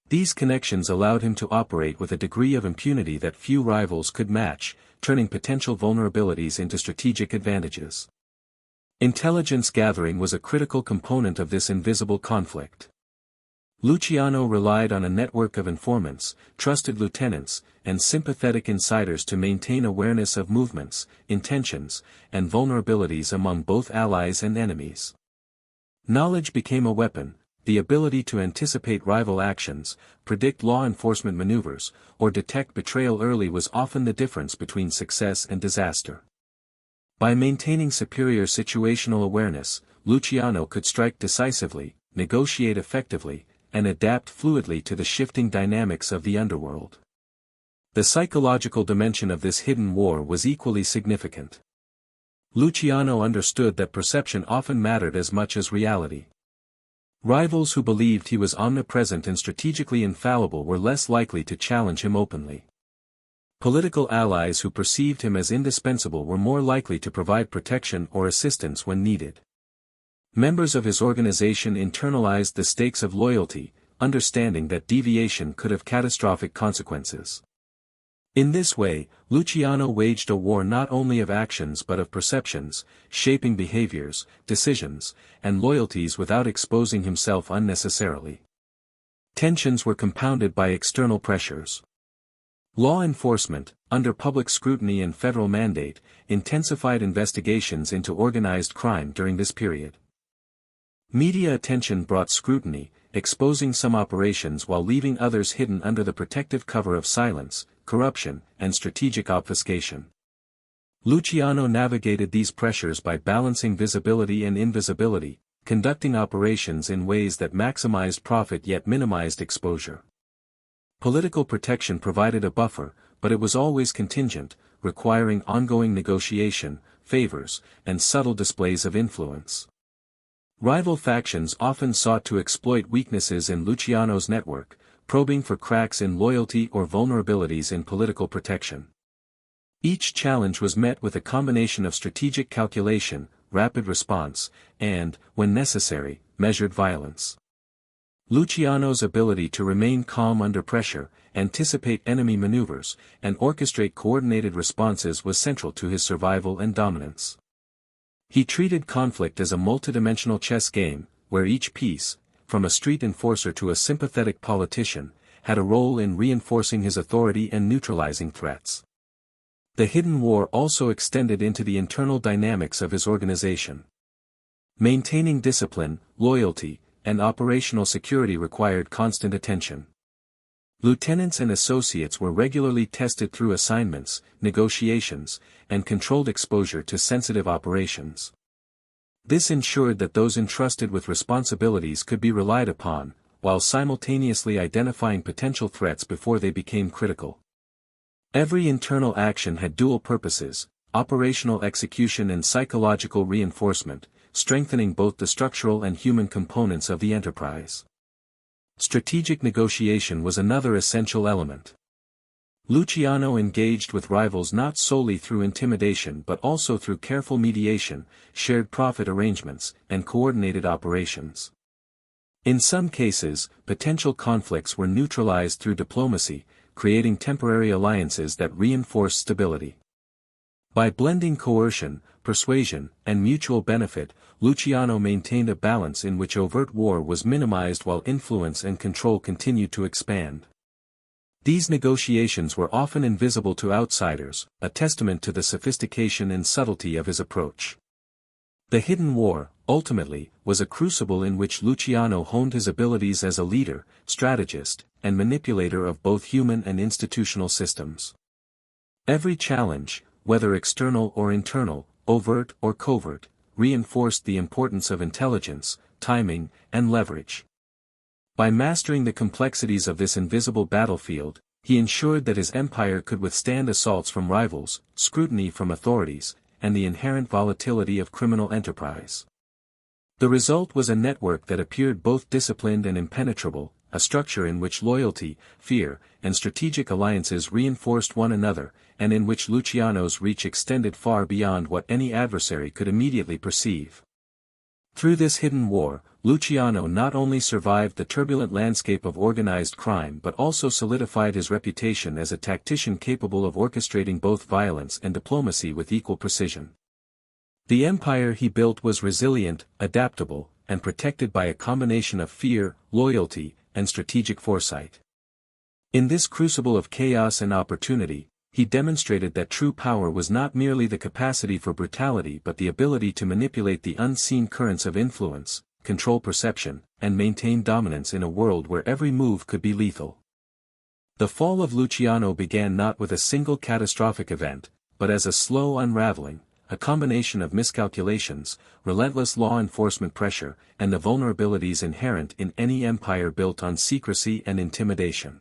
These connections allowed him to operate with a degree of impunity that few rivals could match, turning potential vulnerabilities into strategic advantages. Intelligence gathering was a critical component of this invisible conflict. Luciano relied on a network of informants, trusted lieutenants, and sympathetic insiders to maintain awareness of movements, intentions, and vulnerabilities among both allies and enemies. Knowledge became a weapon, the ability to anticipate rival actions, predict law enforcement maneuvers, or detect betrayal early was often the difference between success and disaster. By maintaining superior situational awareness, Luciano could strike decisively, negotiate effectively, and adapt fluidly to the shifting dynamics of the underworld. The psychological dimension of this hidden war was equally significant. Luciano understood that perception often mattered as much as reality. Rivals who believed he was omnipresent and strategically infallible were less likely to challenge him openly. Political allies who perceived him as indispensable were more likely to provide protection or assistance when needed. Members of his organization internalized the stakes of loyalty, understanding that deviation could have catastrophic consequences. In this way, Luciano waged a war not only of actions but of perceptions, shaping behaviors, decisions, and loyalties without exposing himself unnecessarily. Tensions were compounded by external pressures. Law enforcement, under public scrutiny and federal mandate, intensified investigations into organized crime during this period. Media attention brought scrutiny, exposing some operations while leaving others hidden under the protective cover of silence, corruption, and strategic obfuscation. Luciano navigated these pressures by balancing visibility and invisibility, conducting operations in ways that maximized profit yet minimized exposure. Political protection provided a buffer, but it was always contingent, requiring ongoing negotiation, favors, and subtle displays of influence. Rival factions often sought to exploit weaknesses in Luciano's network, probing for cracks in loyalty or vulnerabilities in political protection. Each challenge was met with a combination of strategic calculation, rapid response, and, when necessary, measured violence. Luciano's ability to remain calm under pressure, anticipate enemy maneuvers, and orchestrate coordinated responses was central to his survival and dominance. He treated conflict as a multidimensional chess game, where each piece, from a street enforcer to a sympathetic politician, had a role in reinforcing his authority and neutralizing threats. The hidden war also extended into the internal dynamics of his organization. Maintaining discipline, loyalty, and operational security required constant attention. Lieutenants and associates were regularly tested through assignments, negotiations, and controlled exposure to sensitive operations. This ensured that those entrusted with responsibilities could be relied upon, while simultaneously identifying potential threats before they became critical. Every internal action had dual purposes: operational execution and psychological reinforcement, strengthening both the structural and human components of the enterprise. Strategic negotiation was another essential element. Luciano engaged with rivals not solely through intimidation but also through careful mediation, shared profit arrangements, and coordinated operations. In some cases, potential conflicts were neutralized through diplomacy, creating temporary alliances that reinforced stability. By blending coercion, persuasion, and mutual benefit, Luciano maintained a balance in which overt war was minimized while influence and control continued to expand. These negotiations were often invisible to outsiders, a testament to the sophistication and subtlety of his approach. The hidden war, ultimately, was a crucible in which Luciano honed his abilities as a leader, strategist, and manipulator of both human and institutional systems. Every challenge, whether external or internal, overt or covert, reinforced the importance of intelligence, timing, and leverage. By mastering the complexities of this invisible battlefield, he ensured that his empire could withstand assaults from rivals, scrutiny from authorities, and the inherent volatility of criminal enterprise. The result was a network that appeared both disciplined and impenetrable, a structure in which loyalty, fear, and strategic alliances reinforced one another, and in which Luciano's reach extended far beyond what any adversary could immediately perceive. Through this hidden war, Luciano not only survived the turbulent landscape of organized crime but also solidified his reputation as a tactician capable of orchestrating both violence and diplomacy with equal precision. The empire he built was resilient, adaptable, and protected by a combination of fear, loyalty, and strategic foresight. In this crucible of chaos and opportunity, he demonstrated that true power was not merely the capacity for brutality but the ability to manipulate the unseen currents of influence, control perception, and maintain dominance in a world where every move could be lethal. The fall of Luciano began not with a single catastrophic event, but as a slow unraveling, a combination of miscalculations, relentless law enforcement pressure, and the vulnerabilities inherent in any empire built on secrecy and intimidation.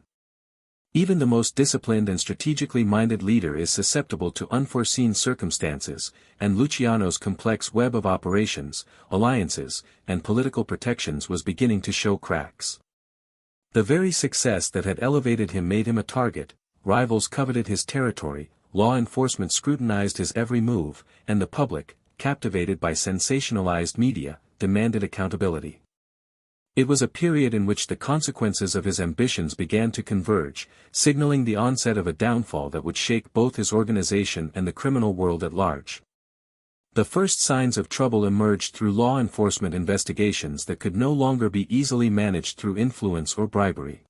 Even the most disciplined and strategically minded leader is susceptible to unforeseen circumstances, and Luciano's complex web of operations, alliances, and political protections was beginning to show cracks. The very success that had elevated him made him a target, rivals coveted his territory, law enforcement scrutinized his every move, and the public, captivated by sensationalized media, demanded accountability. It was a period in which the consequences of his ambitions began to converge, signaling the onset of a downfall that would shake both his organization and the criminal world at large. The first signs of trouble emerged through law enforcement investigations that could no longer be easily managed through influence or bribery.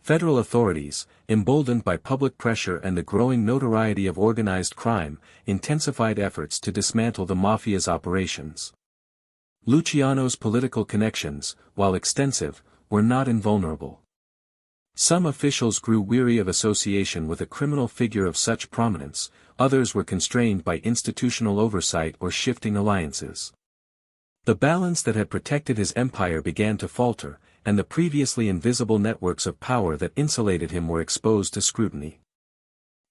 Federal authorities, emboldened by public pressure and the growing notoriety of organized crime, intensified efforts to dismantle the mafia's operations. Luciano's political connections, while extensive, were not invulnerable. Some officials grew weary of association with a criminal figure of such prominence, others were constrained by institutional oversight or shifting alliances. The balance that had protected his empire began to falter, and the previously invisible networks of power that insulated him were exposed to scrutiny.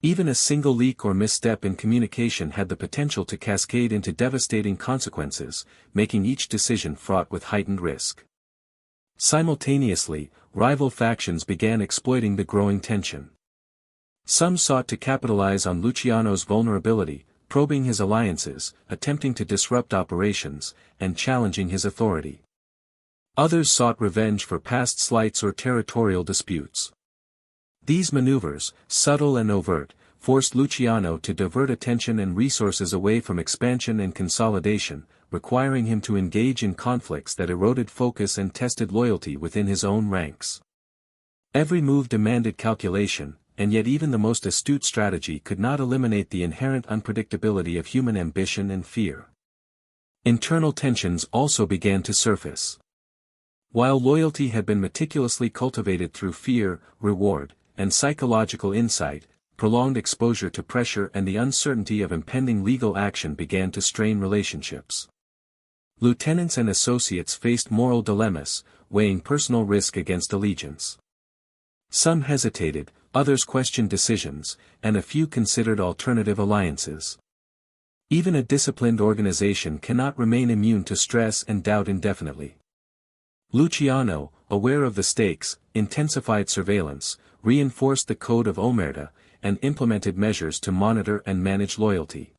Even a single leak or misstep in communication had the potential to cascade into devastating consequences, making each decision fraught with heightened risk. Simultaneously, rival factions began exploiting the growing tension. Some sought to capitalize on Luciano's vulnerability, probing his alliances, attempting to disrupt operations, and challenging his authority. Others sought revenge for past slights or territorial disputes. These maneuvers, subtle and overt, forced Luciano to divert attention and resources away from expansion and consolidation, requiring him to engage in conflicts that eroded focus and tested loyalty within his own ranks. Every move demanded calculation, and yet even the most astute strategy could not eliminate the inherent unpredictability of human ambition and fear. Internal tensions also began to surface. While loyalty had been meticulously cultivated through fear, reward, and psychological insight, prolonged exposure to pressure and the uncertainty of impending legal action began to strain relationships. Lieutenants and associates faced moral dilemmas, weighing personal risk against allegiance. Some hesitated, others questioned decisions, and a few considered alternative alliances. Even a disciplined organization cannot remain immune to stress and doubt indefinitely. Luciano, aware of the stakes, intensified surveillance, reinforced the Code of Omerta, and implemented measures to monitor and manage loyalty.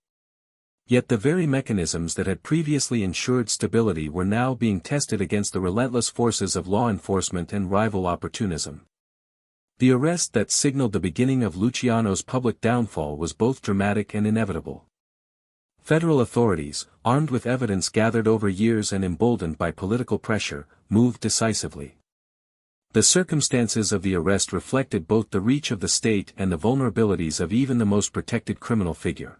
Yet the very mechanisms that had previously ensured stability were now being tested against the relentless forces of law enforcement and rival opportunism. The arrest that signaled the beginning of Luciano's public downfall was both dramatic and inevitable. Federal authorities, armed with evidence gathered over years and emboldened by political pressure, moved decisively. The circumstances of the arrest reflected both the reach of the state and the vulnerabilities of even the most protected criminal figure.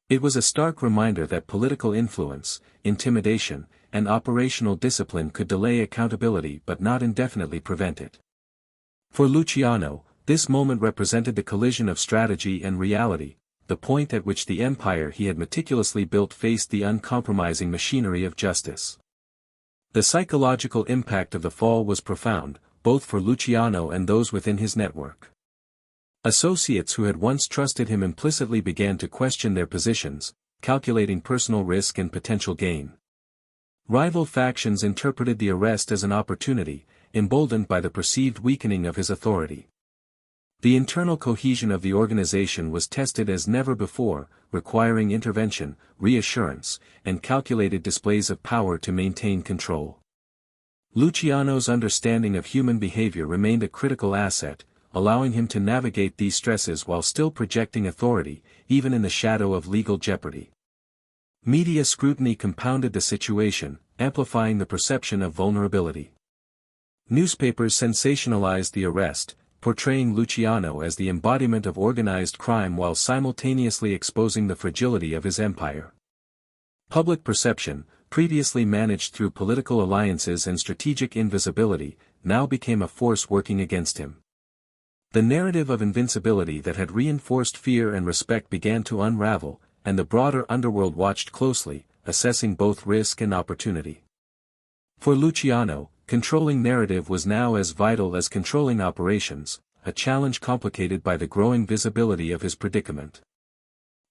It was a stark reminder that political influence, intimidation, and operational discipline could delay accountability but not indefinitely prevent it. For Luciano, this moment represented the collision of strategy and reality, the point at which the empire he had meticulously built faced the uncompromising machinery of justice. The psychological impact of the fall was profound, both for Luciano and those within his network. Associates who had once trusted him implicitly began to question their positions, calculating personal risk and potential gain. Rival factions interpreted the arrest as an opportunity, emboldened by the perceived weakening of his authority. The internal cohesion of the organization was tested as never before, requiring intervention, reassurance, and calculated displays of power to maintain control. Luciano's understanding of human behavior remained a critical asset, allowing him to navigate these stresses while still projecting authority, even in the shadow of legal jeopardy. Media scrutiny compounded the situation, amplifying the perception of vulnerability. Newspapers sensationalized the arrest, portraying Luciano as the embodiment of organized crime while simultaneously exposing the fragility of his empire. Public perception, previously managed through political alliances and strategic invisibility, now became a force working against him. The narrative of invincibility that had reinforced fear and respect began to unravel, and the broader underworld watched closely, assessing both risk and opportunity. For Luciano, controlling narrative was now as vital as controlling operations, a challenge complicated by the growing visibility of his predicament.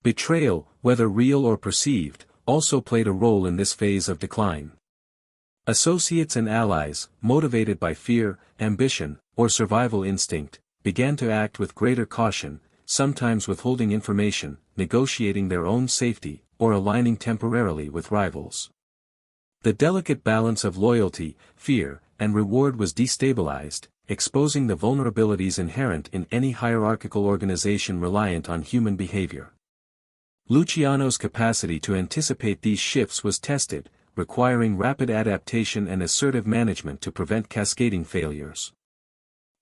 Betrayal, whether real or perceived, also played a role in this phase of decline. Associates and allies, motivated by fear, ambition, or survival instinct, began to act with greater caution, sometimes withholding information, negotiating their own safety, or aligning temporarily with rivals. The delicate balance of loyalty, fear, and reward was destabilized, exposing the vulnerabilities inherent in any hierarchical organization reliant on human behavior. Luciano's capacity to anticipate these shifts was tested, requiring rapid adaptation and assertive management to prevent cascading failures.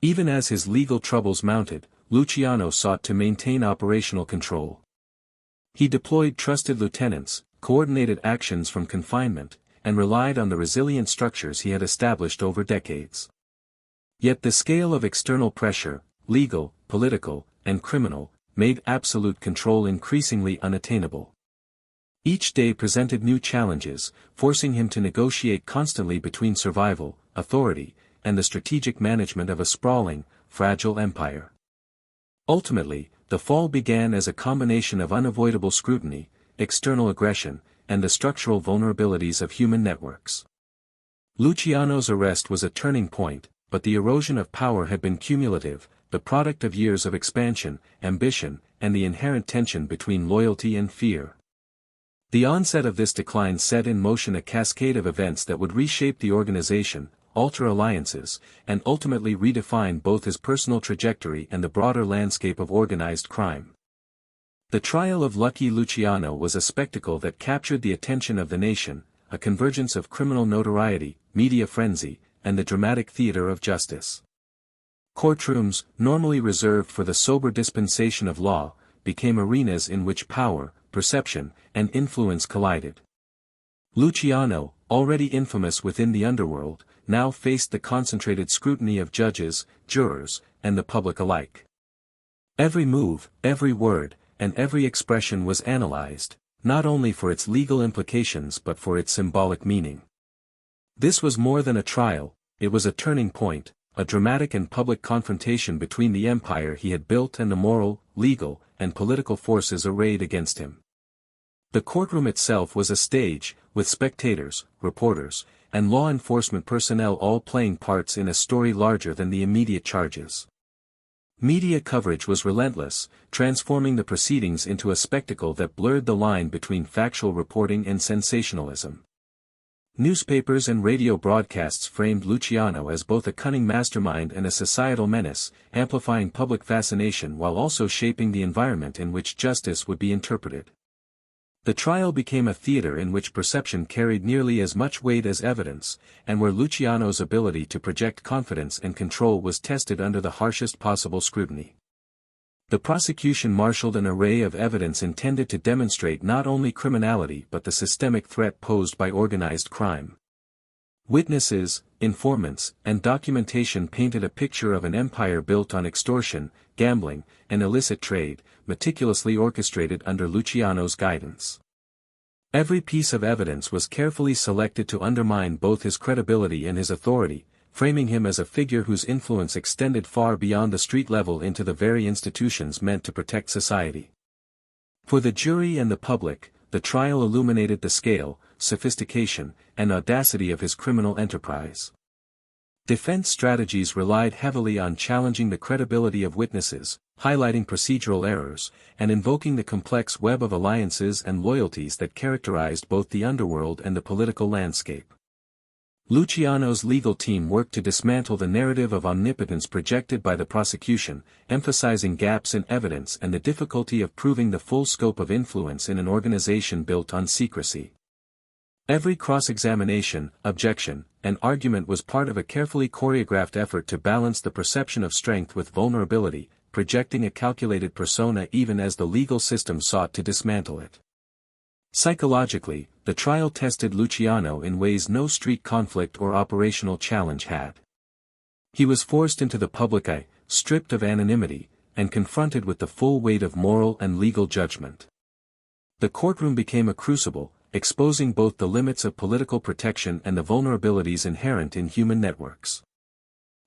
Even as his legal troubles mounted, Luciano sought to maintain operational control. He deployed trusted lieutenants, coordinated actions from confinement, and relied on the resilient structures he had established over decades. Yet the scale of external pressure, legal, political, and criminal, made absolute control increasingly unattainable. Each day presented new challenges, forcing him to negotiate constantly between survival, authority, and the strategic management of a sprawling, fragile empire. Ultimately, the fall began as a combination of unavoidable scrutiny, external aggression, and the structural vulnerabilities of human networks. Luciano's arrest was a turning point, but the erosion of power had been cumulative, the product of years of expansion, ambition, and the inherent tension between loyalty and fear. The onset of this decline set in motion a cascade of events that would reshape the organization, alter alliances, and ultimately redefine both his personal trajectory and the broader landscape of organized crime. The trial of Lucky Luciano was a spectacle that captured the attention of the nation, a convergence of criminal notoriety, media frenzy, and the dramatic theater of justice. Courtrooms, normally reserved for the sober dispensation of law, became arenas in which power, perception, and influence collided. Luciano, already infamous within the underworld, now faced the concentrated scrutiny of judges, jurors, and the public alike. Every move, every word, and every expression was analyzed, not only for its legal implications but for its symbolic meaning. This was more than a trial, it was a turning point, a dramatic and public confrontation between the empire he had built and the moral, legal, and political forces arrayed against him. The courtroom itself was a stage, with spectators, reporters, and law enforcement personnel all playing parts in a story larger than the immediate charges. Media coverage was relentless, transforming the proceedings into a spectacle that blurred the line between factual reporting and sensationalism. Newspapers and radio broadcasts framed Luciano as both a cunning mastermind and a societal menace, amplifying public fascination while also shaping the environment in which justice would be interpreted. The trial became a theater in which perception carried nearly as much weight as evidence, and where Luciano's ability to project confidence and control was tested under the harshest possible scrutiny. The prosecution marshaled an array of evidence intended to demonstrate not only criminality but the systemic threat posed by organized crime. Witnesses, informants, and documentation painted a picture of an empire built on extortion, gambling, and illicit trade, meticulously orchestrated under Luciano's guidance. Every piece of evidence was carefully selected to undermine both his credibility and his authority, framing him as a figure whose influence extended far beyond the street level into the very institutions meant to protect society. For the jury and the public, the trial illuminated the scale, sophistication, and audacity of his criminal enterprise. Defense strategies relied heavily on challenging the credibility of witnesses, highlighting procedural errors, and invoking the complex web of alliances and loyalties that characterized both the underworld and the political landscape. Luciano's legal team worked to dismantle the narrative of omnipotence projected by the prosecution, emphasizing gaps in evidence and the difficulty of proving the full scope of influence in an organization built on secrecy. Every cross-examination, objection, and argument was part of a carefully choreographed effort to balance the perception of strength with vulnerability, projecting a calculated persona even as the legal system sought to dismantle it. Psychologically, the trial tested Luciano in ways no street conflict or operational challenge had. He was forced into the public eye, stripped of anonymity, and confronted with the full weight of moral and legal judgment. The courtroom became a crucible, exposing both the limits of political protection and the vulnerabilities inherent in human networks.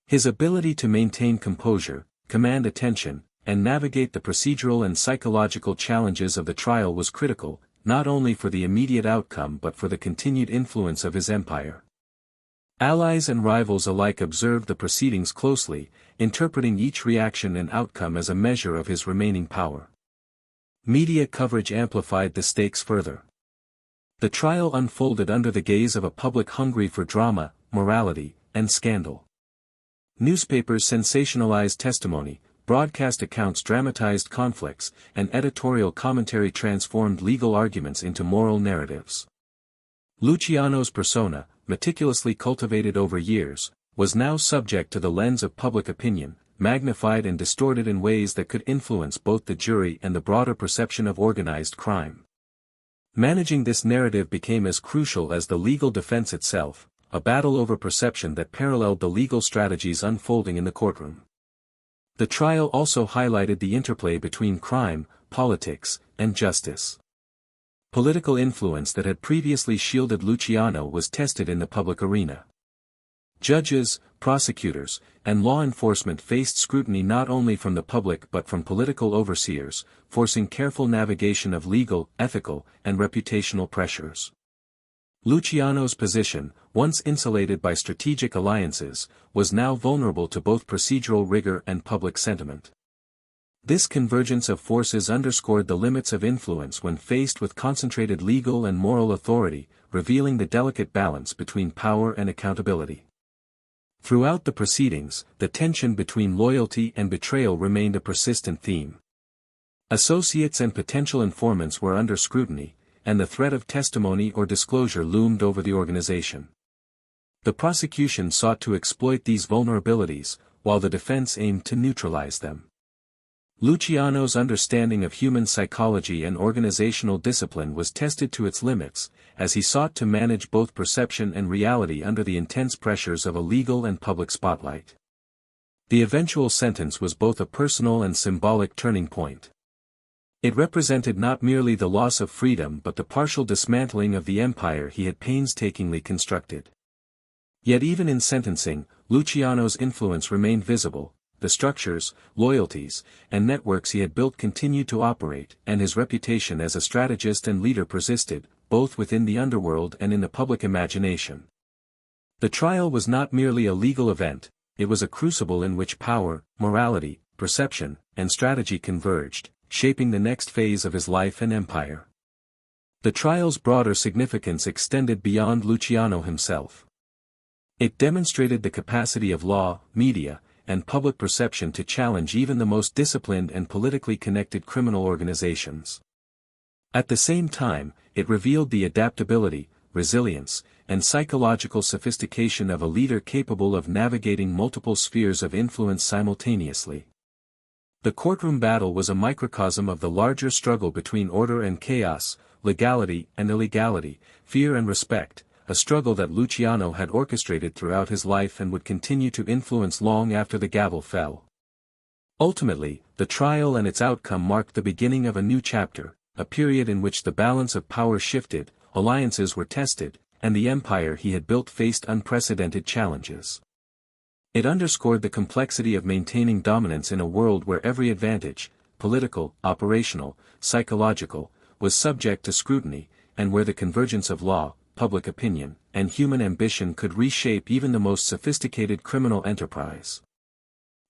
His ability to maintain composure, command attention, and navigate the procedural and psychological challenges of the trial was critical, not only for the immediate outcome but for the continued influence of his empire. Allies and rivals alike observed the proceedings closely, interpreting each reaction and outcome as a measure of his remaining power. Media coverage amplified the stakes further. The trial unfolded under the gaze of a public hungry for drama, morality, and scandal. Newspapers sensationalized testimony, broadcast accounts dramatized conflicts, and editorial commentary transformed legal arguments into moral narratives. Luciano's persona, meticulously cultivated over years, was now subject to the lens of public opinion, magnified and distorted in ways that could influence both the jury and the broader perception of organized crime. Managing this narrative became as crucial as the legal defense itself, a battle over perception that paralleled the legal strategies unfolding in the courtroom. The trial also highlighted the interplay between crime, politics, and justice. Political influence that had previously shielded Luciano was tested in the public arena. Judges, prosecutors, and law enforcement faced scrutiny not only from the public but from political overseers, forcing careful navigation of legal, ethical, and reputational pressures. Luciano's position, once insulated by strategic alliances, was now vulnerable to both procedural rigor and public sentiment. This convergence of forces underscored the limits of influence when faced with concentrated legal and moral authority, revealing the delicate balance between power and accountability. Throughout the proceedings, the tension between loyalty and betrayal remained a persistent theme. Associates and potential informants were under scrutiny, and the threat of testimony or disclosure loomed over the organization. The prosecution sought to exploit these vulnerabilities, while the defense aimed to neutralize them. Luciano's understanding of human psychology and organizational discipline was tested to its limits, as he sought to manage both perception and reality under the intense pressures of a legal and public spotlight. The eventual sentence was both a personal and symbolic turning point. It represented not merely the loss of freedom but the partial dismantling of the empire he had painstakingly constructed. Yet even in sentencing, Luciano's influence remained visible. The structures, loyalties, and networks he had built continued to operate, and his reputation as a strategist and leader persisted, both within the underworld and in the public imagination. The trial was not merely a legal event, it was a crucible in which power, morality, perception, and strategy converged, shaping the next phase of his life and empire. The trial's broader significance extended beyond Luciano himself. It demonstrated the capacity of law, media, and public perception to challenge even the most disciplined and politically connected criminal organizations. At the same time, it revealed the adaptability, resilience, and psychological sophistication of a leader capable of navigating multiple spheres of influence simultaneously. The courtroom battle was a microcosm of the larger struggle between order and chaos, legality and illegality, fear and respect, a struggle that Luciano had orchestrated throughout his life and would continue to influence long after the gavel fell. Ultimately, the trial and its outcome marked the beginning of a new chapter, a period in which the balance of power shifted, alliances were tested, and the empire he had built faced unprecedented challenges. It underscored the complexity of maintaining dominance in a world where every advantage, political, operational, psychological, was subject to scrutiny, and where the convergence of law, public opinion, and human ambition could reshape even the most sophisticated criminal enterprise.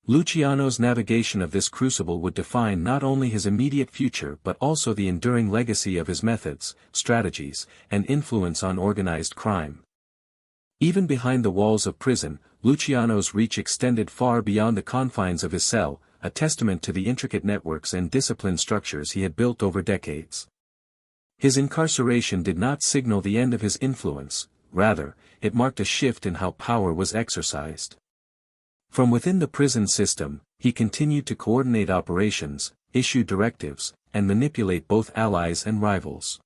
Luciano's navigation of this crucible would define not only his immediate future but also the enduring legacy of his methods, strategies, and influence on organized crime. Even behind the walls of prison, Luciano's reach extended far beyond the confines of his cell, a testament to the intricate networks and disciplined structures he had built over decades. His incarceration did not signal the end of his influence, rather, it marked a shift in how power was exercised. From within the prison system, he continued to coordinate operations, issue directives, and manipulate both allies and rivals.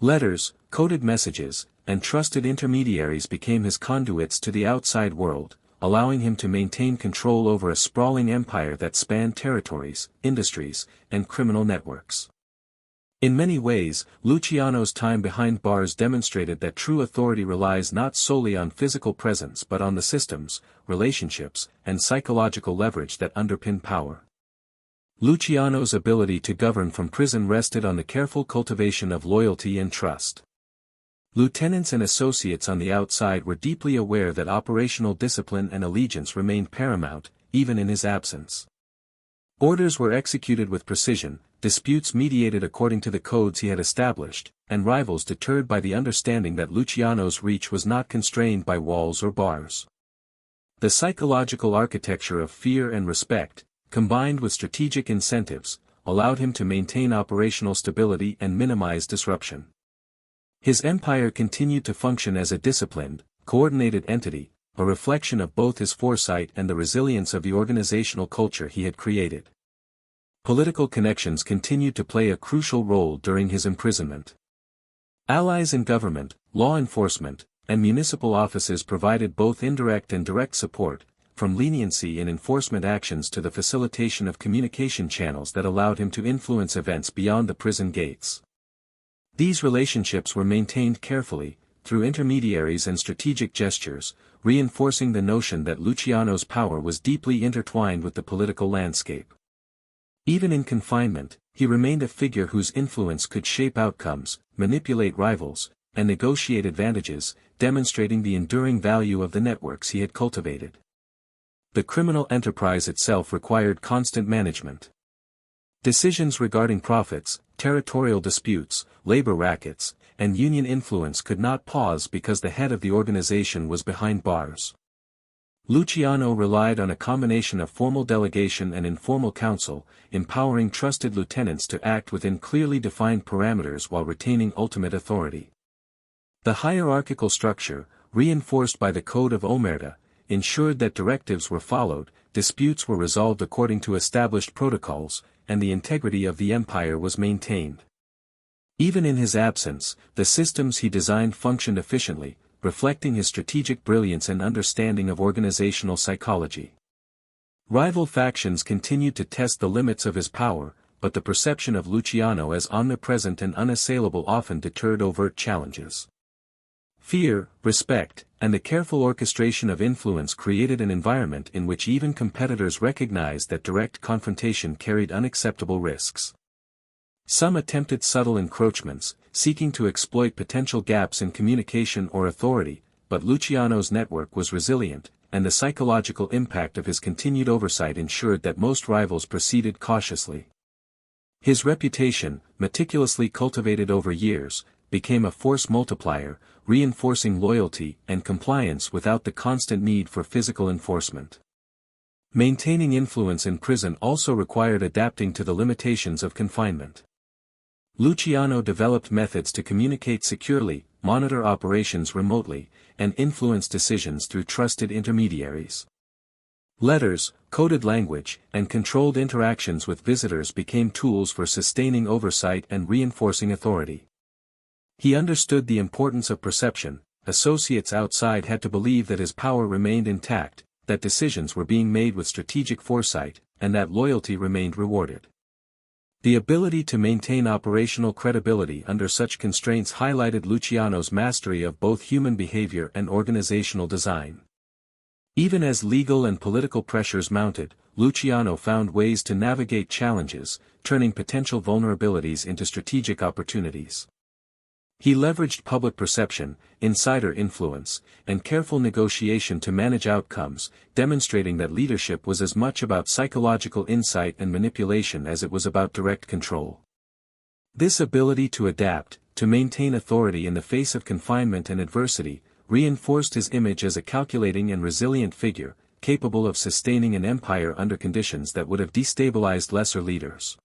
Letters, coded messages, and trusted intermediaries became his conduits to the outside world, allowing him to maintain control over a sprawling empire that spanned territories, industries, and criminal networks. In many ways, Luciano's time behind bars demonstrated that true authority relies not solely on physical presence but on the systems, relationships, and psychological leverage that underpin power. Luciano's ability to govern from prison rested on the careful cultivation of loyalty and trust. Lieutenants and associates on the outside were deeply aware that operational discipline and allegiance remained paramount, even in his absence. Orders were executed with precision, disputes mediated according to the codes he had established, and rivals deterred by the understanding that Luciano's reach was not constrained by walls or bars. The psychological architecture of fear and respect, combined with strategic incentives, allowed him to maintain operational stability and minimize disruption. His empire continued to function as a disciplined, coordinated entity, a reflection of both his foresight and the resilience of the organizational culture he had created. Political connections continued to play a crucial role during his imprisonment. Allies in government, law enforcement, and municipal offices provided both indirect and direct support, from leniency in enforcement actions to the facilitation of communication channels that allowed him to influence events beyond the prison gates. These relationships were maintained carefully, through intermediaries and strategic gestures, reinforcing the notion that Luciano's power was deeply intertwined with the political landscape. Even in confinement, he remained a figure whose influence could shape outcomes, manipulate rivals, and negotiate advantages, demonstrating the enduring value of the networks he had cultivated. The criminal enterprise itself required constant management. Decisions regarding profits, territorial disputes, labor rackets, and union influence could not pause because the head of the organization was behind bars. Luciano relied on a combination of formal delegation and informal counsel, empowering trusted lieutenants to act within clearly defined parameters while retaining ultimate authority. The hierarchical structure, reinforced by the Code of Omerta, ensured that directives were followed, disputes were resolved according to established protocols, and the integrity of the empire was maintained. Even in his absence, the systems he designed functioned efficiently, reflecting his strategic brilliance and understanding of organizational psychology. Rival factions continued to test the limits of his power, but the perception of Luciano as omnipresent and unassailable often deterred overt challenges. Fear, respect, and the careful orchestration of influence created an environment in which even competitors recognized that direct confrontation carried unacceptable risks. Some attempted subtle encroachments, seeking to exploit potential gaps in communication or authority, but Luciano's network was resilient, and the psychological impact of his continued oversight ensured that most rivals proceeded cautiously. His reputation, meticulously cultivated over years, became a force multiplier, reinforcing loyalty and compliance without the constant need for physical enforcement. Maintaining influence in prison also required adapting to the limitations of confinement. Luciano developed methods to communicate securely, monitor operations remotely, and influence decisions through trusted intermediaries. Letters, coded language, and controlled interactions with visitors became tools for sustaining oversight and reinforcing authority. He understood the importance of perception. Associates outside had to believe that his power remained intact, that decisions were being made with strategic foresight, and that loyalty remained rewarded. The ability to maintain operational credibility under such constraints highlighted Luciano's mastery of both human behavior and organizational design. Even as legal and political pressures mounted, Luciano found ways to navigate challenges, turning potential vulnerabilities into strategic opportunities. He leveraged public perception, insider influence, and careful negotiation to manage outcomes, demonstrating that leadership was as much about psychological insight and manipulation as it was about direct control. This ability to adapt, to maintain authority in the face of confinement and adversity, reinforced his image as a calculating and resilient figure, capable of sustaining an empire under conditions that would have destabilized lesser leaders.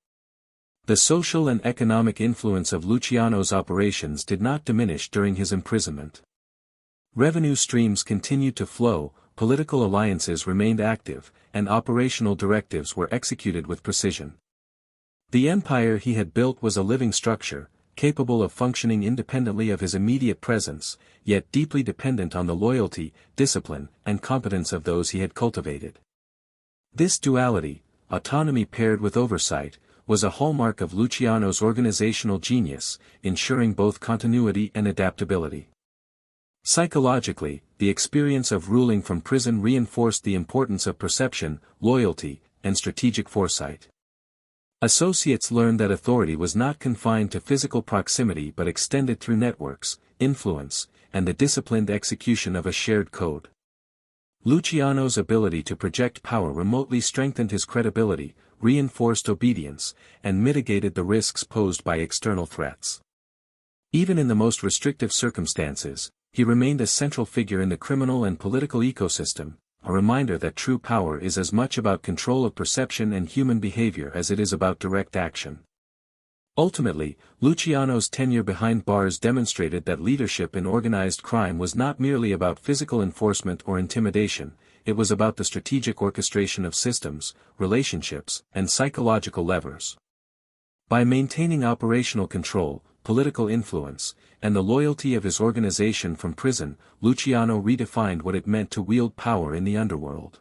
The social and economic influence of Luciano's operations did not diminish during his imprisonment. Revenue streams continued to flow, political alliances remained active, and operational directives were executed with precision. The empire he had built was a living structure, capable of functioning independently of his immediate presence, yet deeply dependent on the loyalty, discipline, and competence of those he had cultivated. This duality, autonomy paired with oversight, was a hallmark of Luciano's organizational genius, ensuring both continuity and adaptability. Psychologically, the experience of ruling from prison reinforced the importance of perception, loyalty, and strategic foresight. Associates learned that authority was not confined to physical proximity but extended through networks, influence, and the disciplined execution of a shared code. Luciano's ability to project power remotely strengthened his credibility, reinforced obedience, and mitigated the risks posed by external threats. Even in the most restrictive circumstances, he remained a central figure in the criminal and political ecosystem, a reminder that true power is as much about control of perception and human behavior as it is about direct action. Ultimately, Luciano's tenure behind bars demonstrated that leadership in organized crime was not merely about physical enforcement or intimidation, it was about the strategic orchestration of systems, relationships, and psychological levers. By maintaining operational control, political influence, and the loyalty of his organization from prison, Luciano redefined what it meant to wield power in the underworld.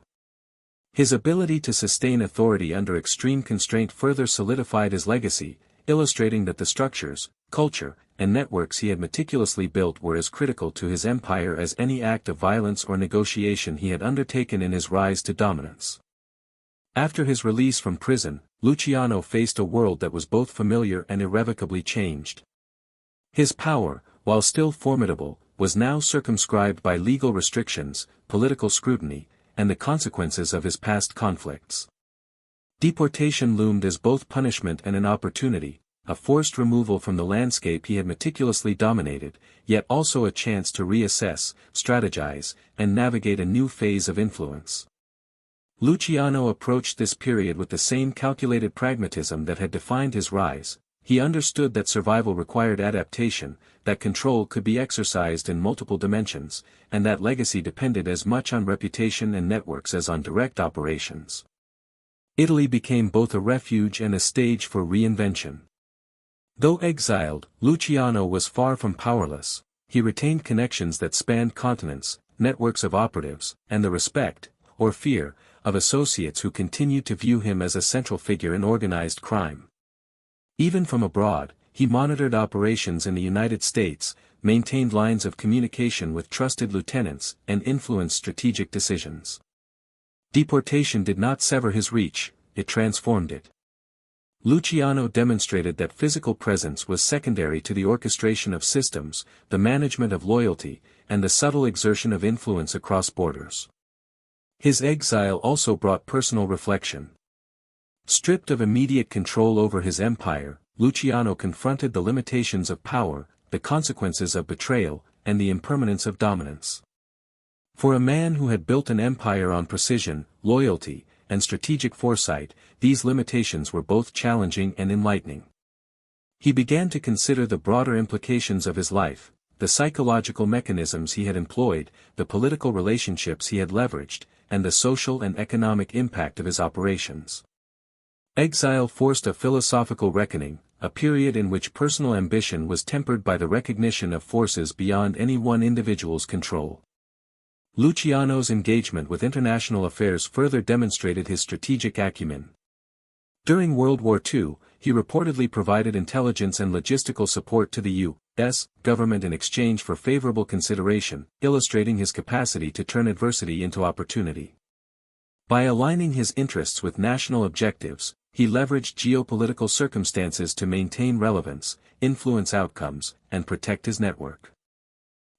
His ability to sustain authority under extreme constraint further solidified his legacy, illustrating that the structures, culture, and networks he had meticulously built were as critical to his empire as any act of violence or negotiation he had undertaken in his rise to dominance. After his release from prison, Luciano faced a world that was both familiar and irrevocably changed. His power, while still formidable, was now circumscribed by legal restrictions, political scrutiny, and the consequences of his past conflicts. Deportation loomed as both punishment and an opportunity, a forced removal from the landscape he had meticulously dominated, yet also a chance to reassess, strategize, and navigate a new phase of influence. Luciano approached this period with the same calculated pragmatism that had defined his rise. He understood that survival required adaptation, that control could be exercised in multiple dimensions, and that legacy depended as much on reputation and networks as on direct operations. Italy became both a refuge and a stage for reinvention. Though exiled, Luciano was far from powerless. He retained connections that spanned continents, networks of operatives, and the respect, or fear, of associates who continued to view him as a central figure in organized crime. Even from abroad, he monitored operations in the United States, maintained lines of communication with trusted lieutenants, and influenced strategic decisions. Deportation did not sever his reach, it transformed it. Luciano demonstrated that physical presence was secondary to the orchestration of systems, the management of loyalty, and the subtle exertion of influence across borders. His exile also brought personal reflection. Stripped of immediate control over his empire, Luciano confronted the limitations of power, the consequences of betrayal, and the impermanence of dominance. For a man who had built an empire on precision, loyalty, and strategic foresight, these limitations were both challenging and enlightening. He began to consider the broader implications of his life, the psychological mechanisms he had employed, the political relationships he had leveraged, and the social and economic impact of his operations. Exile forced a philosophical reckoning, a period in which personal ambition was tempered by the recognition of forces beyond any one individual's control. Luciano's engagement with international affairs further demonstrated his strategic acumen. During World War II, he reportedly provided intelligence and logistical support to the U.S. government in exchange for favorable consideration, illustrating his capacity to turn adversity into opportunity. By aligning his interests with national objectives, he leveraged geopolitical circumstances to maintain relevance, influence outcomes, and protect his network.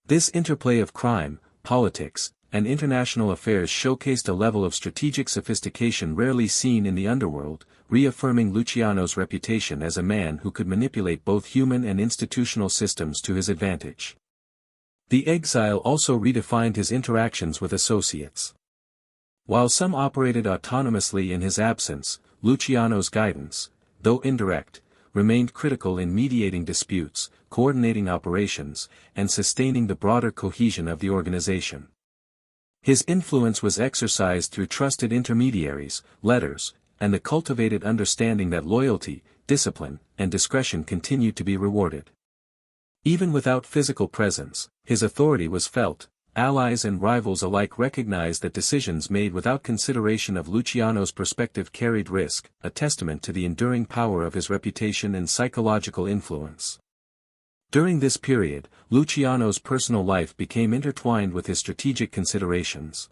This interplay of crime, politics, and international affairs showcased a level of strategic sophistication rarely seen in the underworld, reaffirming Luciano's reputation as a man who could manipulate both human and institutional systems to his advantage. The exile also redefined his interactions with associates. While some operated autonomously in his absence, Luciano's guidance, though indirect, remained critical in mediating disputes, coordinating operations, and sustaining the broader cohesion of the organization. His influence was exercised through trusted intermediaries, letters, and the cultivated understanding that loyalty, discipline, and discretion continued to be rewarded. Even without physical presence, his authority was felt. Allies and rivals alike recognized that decisions made without consideration of Luciano's perspective carried risk, a testament to the enduring power of his reputation and psychological influence. During this period, Luciano's personal life became intertwined with his strategic considerations.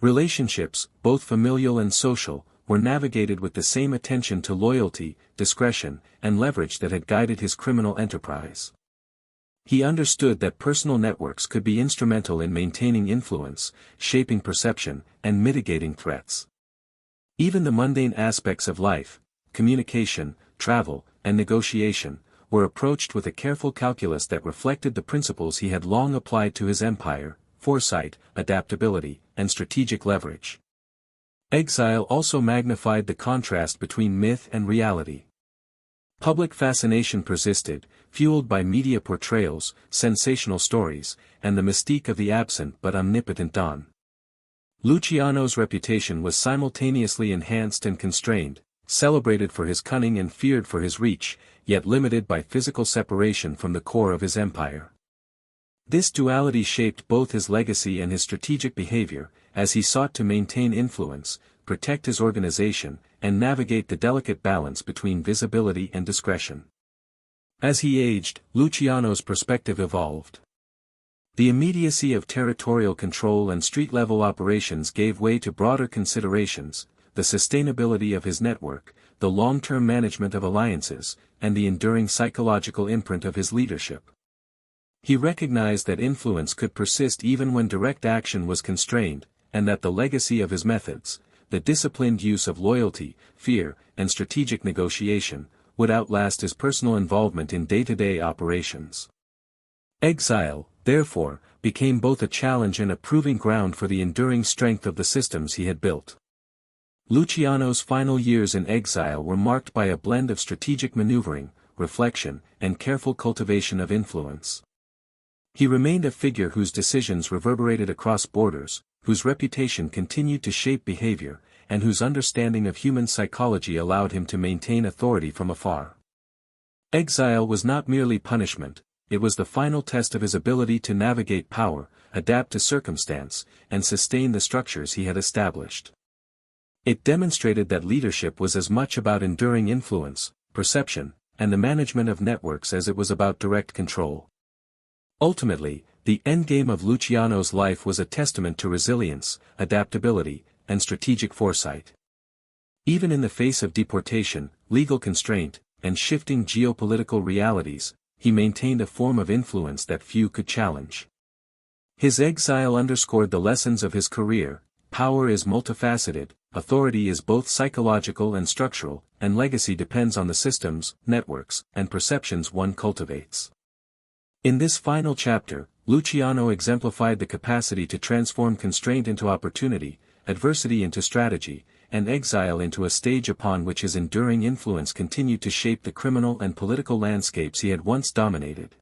Relationships, both familial and social, were navigated with the same attention to loyalty, discretion, and leverage that had guided his criminal enterprise. He understood that personal networks could be instrumental in maintaining influence, shaping perception, and mitigating threats. Even the mundane aspects of life, communication, travel, and negotiation, were approached with a careful calculus that reflected the principles he had long applied to his empire: foresight, adaptability, and strategic leverage. Exile also magnified the contrast between myth and reality. Public fascination persisted, fueled by media portrayals, sensational stories, and the mystique of the absent but omnipotent Don. Luciano's reputation was simultaneously enhanced and constrained, celebrated for his cunning and feared for his reach, yet limited by physical separation from the core of his empire. This duality shaped both his legacy and his strategic behavior, as he sought to maintain influence, protect his organization, and navigate the delicate balance between visibility and discretion. As he aged, Luciano's perspective evolved. The immediacy of territorial control and street-level operations gave way to broader considerations: the sustainability of his network, the long-term management of alliances, and the enduring psychological imprint of his leadership. He recognized that influence could persist even when direct action was constrained, and that the legacy of his methods, the disciplined use of loyalty, fear, and strategic negotiation, would outlast his personal involvement in day-to-day operations. Exile, therefore, became both a challenge and a proving ground for the enduring strength of the systems he had built. Luciano's final years in exile were marked by a blend of strategic maneuvering, reflection, and careful cultivation of influence. He remained a figure whose decisions reverberated across borders, whose reputation continued to shape behavior, and whose understanding of human psychology allowed him to maintain authority from afar. Exile was not merely punishment, it was the final test of his ability to navigate power, adapt to circumstance, and sustain the structures he had established. It demonstrated that leadership was as much about enduring influence, perception, and the management of networks as it was about direct control. Ultimately, the endgame of Luciano's life was a testament to resilience, adaptability, and strategic foresight. Even in the face of deportation, legal constraint, and shifting geopolitical realities, he maintained a form of influence that few could challenge. His exile underscored the lessons of his career: power is multifaceted, authority is both psychological and structural, and legacy depends on the systems, networks, and perceptions one cultivates. In this final chapter, Luciano exemplified the capacity to transform constraint into opportunity, adversity into strategy, and exile into a stage upon which his enduring influence continued to shape the criminal and political landscapes he had once dominated.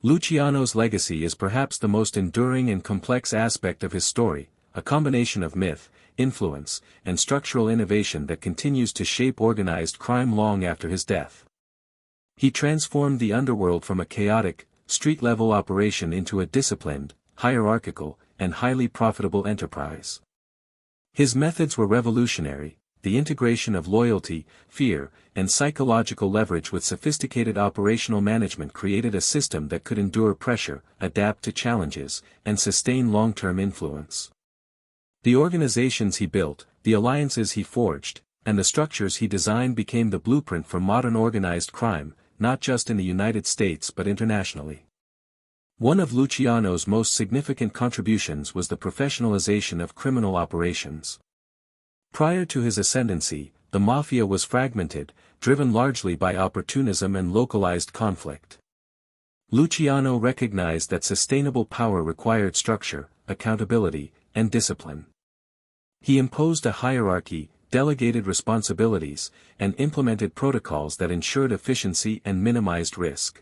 Luciano's legacy is perhaps the most enduring and complex aspect of his story, a combination of myth, influence, and structural innovation that continues to shape organized crime long after his death. He transformed the underworld from a chaotic, street-level operation into a disciplined, hierarchical, and highly profitable enterprise. His methods were revolutionary: the integration of loyalty, fear, and psychological leverage with sophisticated operational management created a system that could endure pressure, adapt to challenges, and sustain long-term influence. The organizations he built, the alliances he forged, and the structures he designed became the blueprint for modern organized crime, not just in the United States but internationally. One of Luciano's most significant contributions was the professionalization of criminal operations. Prior to his ascendancy, the mafia was fragmented, driven largely by opportunism and localized conflict. Luciano recognized that sustainable power required structure, accountability, and discipline. He imposed a hierarchy, delegated responsibilities, and implemented protocols that ensured efficiency and minimized risk.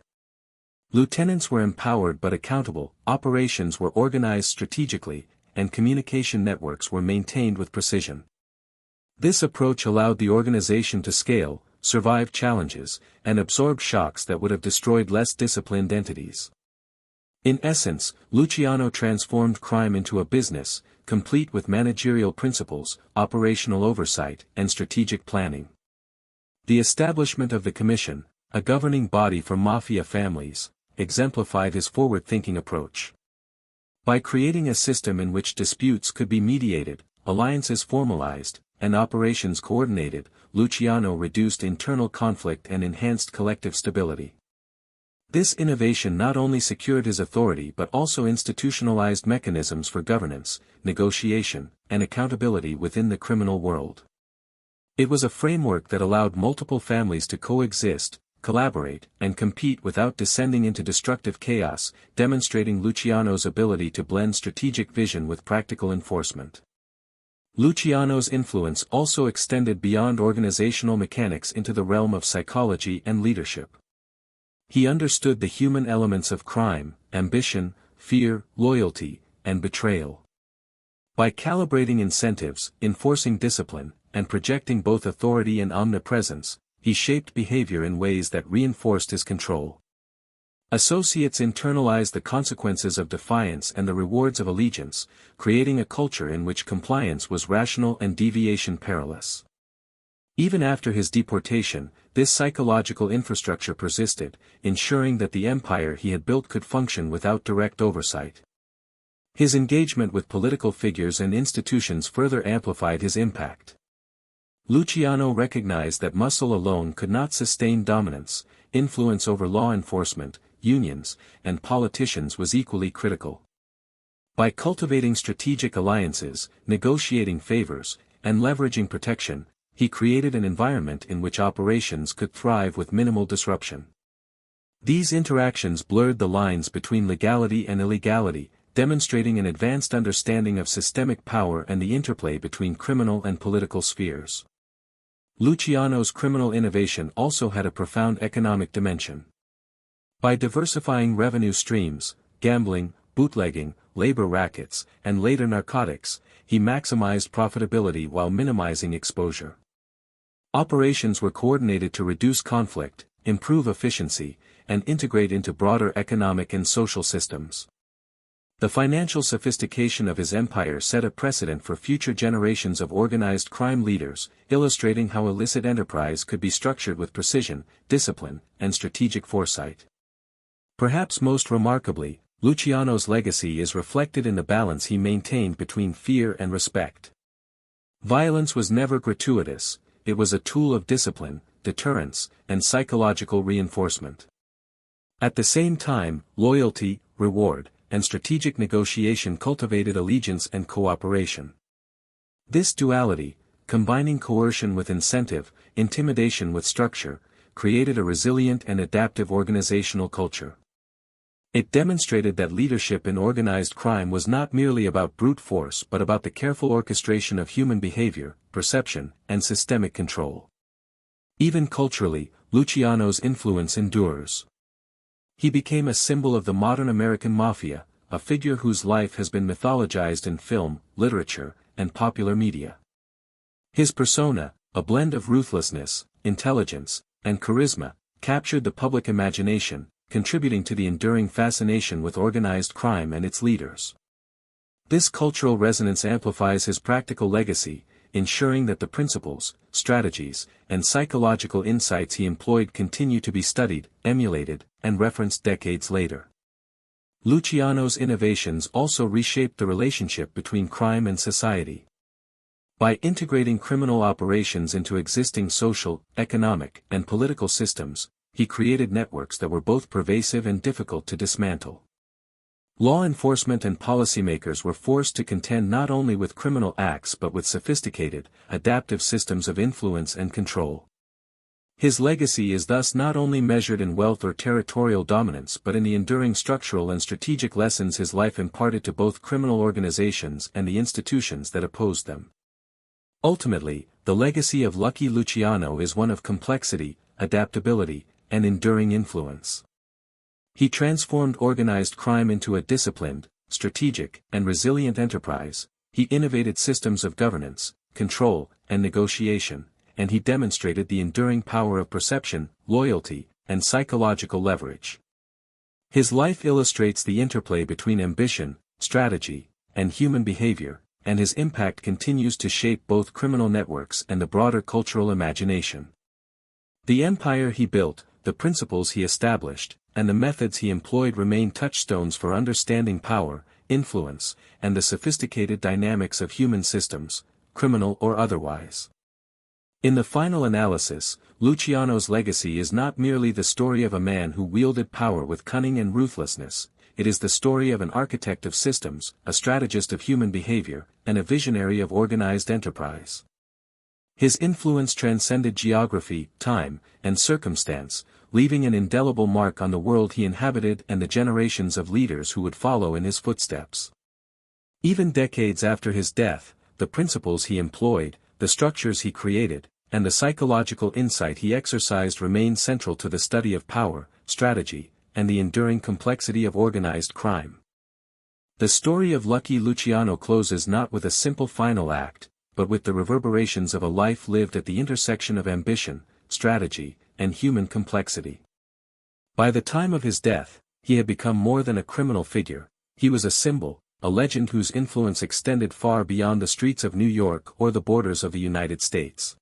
Lieutenants were empowered but accountable, operations were organized strategically, and communication networks were maintained with precision. This approach allowed the organization to scale, survived challenges, and absorbed shocks that would have destroyed less disciplined entities. In essence, Luciano transformed crime into a business, complete with managerial principles, operational oversight, and strategic planning. The establishment of the Commission, a governing body for mafia families, exemplified his forward-thinking approach. By creating a system in which disputes could be mediated, alliances formalized, and operations coordinated, Luciano reduced internal conflict and enhanced collective stability. This innovation not only secured his authority but also institutionalized mechanisms for governance, negotiation, and accountability within the criminal world. It was a framework that allowed multiple families to coexist, collaborate, and compete without descending into destructive chaos, demonstrating Luciano's ability to blend strategic vision with practical enforcement. Luciano's influence also extended beyond organizational mechanics into the realm of psychology and leadership. He understood the human elements of crime, ambition, fear, loyalty, and betrayal. By calibrating incentives, enforcing discipline, and projecting both authority and omnipresence, he shaped behavior in ways that reinforced his control. Associates internalized the consequences of defiance and the rewards of allegiance, creating a culture in which compliance was rational and deviation perilous. Even after his deportation, this psychological infrastructure persisted, ensuring that the empire he had built could function without direct oversight. His engagement with political figures and institutions further amplified his impact. Luciano recognized that muscle alone could not sustain dominance. Influence over law enforcement, unions, and politicians was equally critical. By cultivating strategic alliances, negotiating favors, and leveraging protection, he created an environment in which operations could thrive with minimal disruption. These interactions blurred the lines between legality and illegality, demonstrating an advanced understanding of systemic power and the interplay between criminal and political spheres. Luciano's criminal innovation also had a profound economic dimension. By diversifying revenue streams, gambling, bootlegging, labor rackets, and later narcotics, he maximized profitability while minimizing exposure. Operations were coordinated to reduce conflict, improve efficiency, and integrate into broader economic and social systems. The financial sophistication of his empire set a precedent for future generations of organized crime leaders, illustrating how illicit enterprise could be structured with precision, discipline, and strategic foresight. Perhaps most remarkably, Luciano's legacy is reflected in the balance he maintained between fear and respect. Violence was never gratuitous, it was a tool of discipline, deterrence, and psychological reinforcement. At the same time, loyalty, reward, and strategic negotiation cultivated allegiance and cooperation. This duality, combining coercion with incentive, intimidation with structure, created a resilient and adaptive organizational culture. It demonstrated that leadership in organized crime was not merely about brute force but about the careful orchestration of human behavior, perception, and systemic control. Even culturally, Luciano's influence endures. He became a symbol of the modern American mafia, a figure whose life has been mythologized in film, literature, and popular media. His persona, a blend of ruthlessness, intelligence, and charisma, captured the public imagination, contributing to the enduring fascination with organized crime and its leaders. This cultural resonance amplifies his practical legacy, ensuring that the principles, strategies, and psychological insights he employed continue to be studied, emulated, and referenced decades later. Luciano's innovations also reshaped the relationship between crime and society. By integrating criminal operations into existing social, economic, and political systems, he created networks that were both pervasive and difficult to dismantle. Law enforcement and policymakers were forced to contend not only with criminal acts but with sophisticated, adaptive systems of influence and control. His legacy is thus not only measured in wealth or territorial dominance but in the enduring structural and strategic lessons his life imparted to both criminal organizations and the institutions that opposed them. Ultimately, the legacy of Lucky Luciano is one of complexity, adaptability, and enduring influence. He transformed organized crime into a disciplined, strategic, and resilient enterprise. He innovated systems of governance, control, and negotiation, and he demonstrated the enduring power of perception, loyalty, and psychological leverage. His life illustrates the interplay between ambition, strategy, and human behavior, and his impact continues to shape both criminal networks and the broader cultural imagination. The empire he built, the principles he established, and the methods he employed remain touchstones for understanding power, influence, and the sophisticated dynamics of human systems, criminal or otherwise. In the final analysis, Luciano's legacy is not merely the story of a man who wielded power with cunning and ruthlessness, it is the story of an architect of systems, a strategist of human behavior, and a visionary of organized enterprise. His influence transcended geography, time, and circumstance, leaving an indelible mark on the world he inhabited and the generations of leaders who would follow in his footsteps. Even decades after his death, the principles he employed, the structures he created, and the psychological insight he exercised remain central to the study of power, strategy, and the enduring complexity of organized crime. The story of Lucky Luciano closes not with a simple final act, but with the reverberations of a life lived at the intersection of ambition, strategy, and human complexity. By the time of his death, he had become more than a criminal figure, he was a symbol, a legend whose influence extended far beyond the streets of New York or the borders of the United States.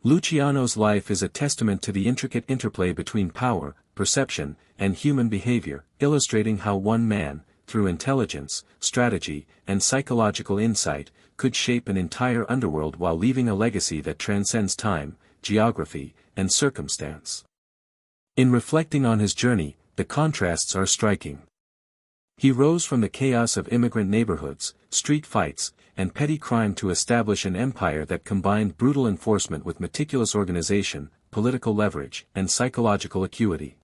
Luciano's life is a testament to the intricate interplay between power, perception, and human behavior, illustrating how one man, through intelligence, strategy, and psychological insight, could shape an entire underworld while leaving a legacy that transcends time, geography, and circumstance. In reflecting on his journey, the contrasts are striking. He rose from the chaos of immigrant neighborhoods, street fights, and petty crime to establish an empire that combined brutal enforcement with meticulous organization, political leverage, and psychological acuity.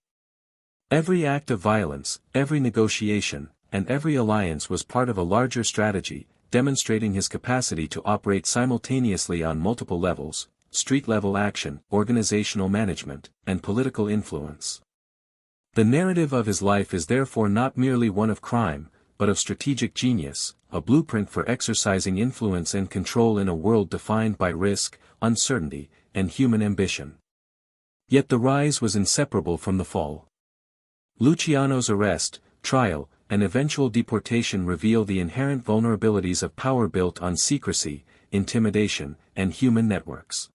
Every act of violence, every negotiation, and every alliance was part of a larger strategy, demonstrating his capacity to operate simultaneously on multiple levels: street-level action, organizational management, and political influence. The narrative of his life is therefore not merely one of crime, but of strategic genius, a blueprint for exercising influence and control in a world defined by risk, uncertainty, and human ambition. Yet the rise was inseparable from the fall. Luciano's arrest, trial, and eventual deportation reveal the inherent vulnerabilities of power built on secrecy, intimidation, and human networks.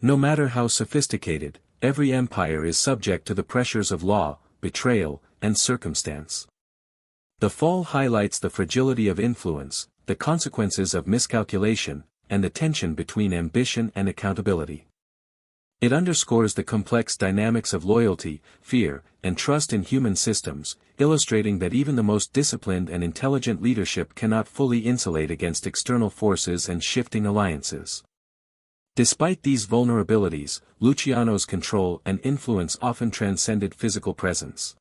No matter how sophisticated, every empire is subject to the pressures of law, betrayal, and circumstance. The fall highlights the fragility of influence, the consequences of miscalculation, and the tension between ambition and accountability. It underscores the complex dynamics of loyalty, fear, and trust in human systems, illustrating that even the most disciplined and intelligent leadership cannot fully insulate against external forces and shifting alliances. Despite these vulnerabilities, Luciano's control and influence often transcended physical presence.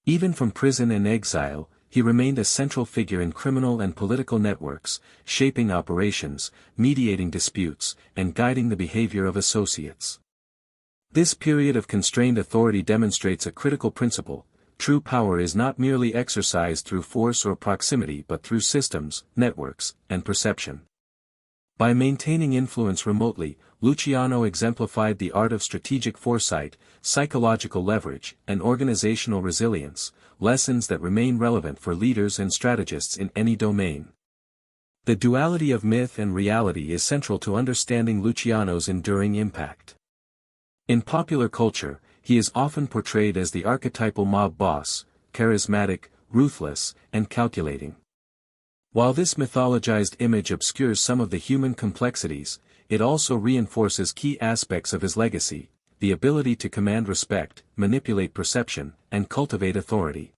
Even from prison and exile, he remained a central figure in criminal and political networks, shaping operations, mediating disputes, and guiding the behavior of associates. This period of constrained authority demonstrates a critical principle: true power is not merely exercised through force or proximity but through systems, networks, and perception. By maintaining influence remotely, Luciano exemplified the art of strategic foresight, psychological leverage, and organizational resilience, lessons that remain relevant for leaders and strategists in any domain. The duality of myth and reality is central to understanding Luciano's enduring impact. In popular culture, he is often portrayed as the archetypal mob boss, charismatic, ruthless, and calculating. While this mythologized image obscures some of the human complexities, it also reinforces key aspects of his legacy: the ability to command respect, manipulate perception, and cultivate authority.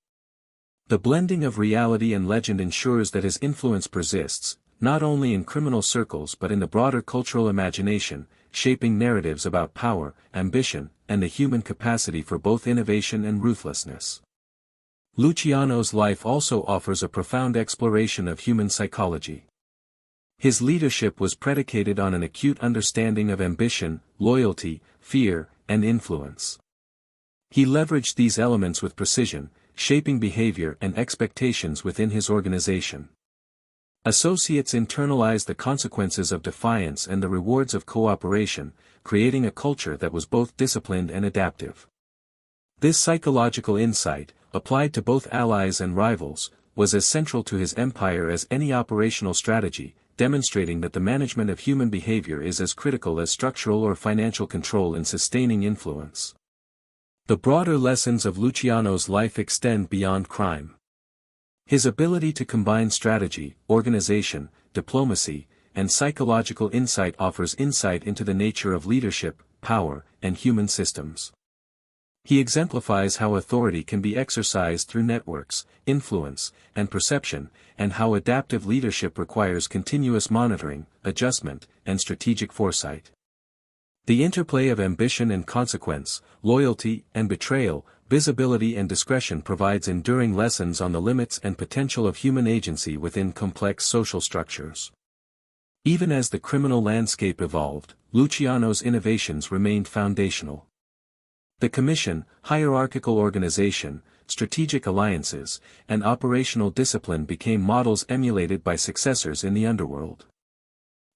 The blending of reality and legend ensures that his influence persists, not only in criminal circles but in the broader cultural imagination, shaping narratives about power, ambition, and the human capacity for both innovation and ruthlessness. Luciano's life also offers a profound exploration of human psychology. His leadership was predicated on an acute understanding of ambition, loyalty, fear, and influence. He leveraged these elements with precision, shaping behavior and expectations within his organization. Associates internalize the consequences of defiance and the rewards of cooperation, creating a culture that was both disciplined and adaptive. This psychological insight, applied to both allies and rivals, was as central to his empire as any operational strategy, demonstrating that the management of human behavior is as critical as structural or financial control in sustaining influence. The broader lessons of Luciano's life extend beyond crime. His ability to combine strategy, organization, diplomacy, and psychological insight offers insight into the nature of leadership, power, and human systems. He exemplifies how authority can be exercised through networks, influence, and perception, and how adaptive leadership requires continuous monitoring, adjustment, and strategic foresight. The interplay of ambition and consequence, loyalty and betrayal, visibility and discretion provides enduring lessons on the limits and potential of human agency within complex social structures. Even as the criminal landscape evolved, Luciano's innovations remained foundational. The commission, hierarchical organization, strategic alliances, and operational discipline became models emulated by successors in the underworld.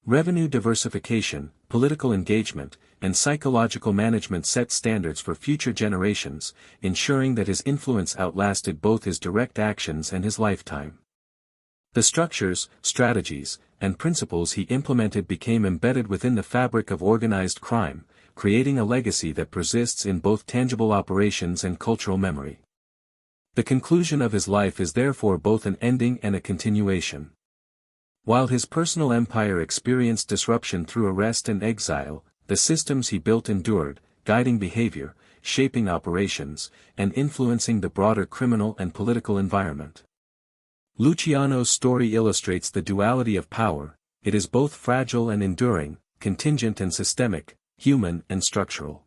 Revenue diversification, political engagement, and psychological management set standards for future generations, ensuring that his influence outlasted both his direct actions and his lifetime. The structures, strategies, and principles he implemented became embedded within the fabric of organized crime, creating a legacy that persists in both tangible operations and cultural memory. The conclusion of his life is therefore both an ending and a continuation. While his personal empire experienced disruption through arrest and exile, the systems he built endured, guiding behavior, shaping operations, and influencing the broader criminal and political environment. Luciano's story illustrates the duality of power: it is both fragile and enduring, contingent and systemic, human and structural.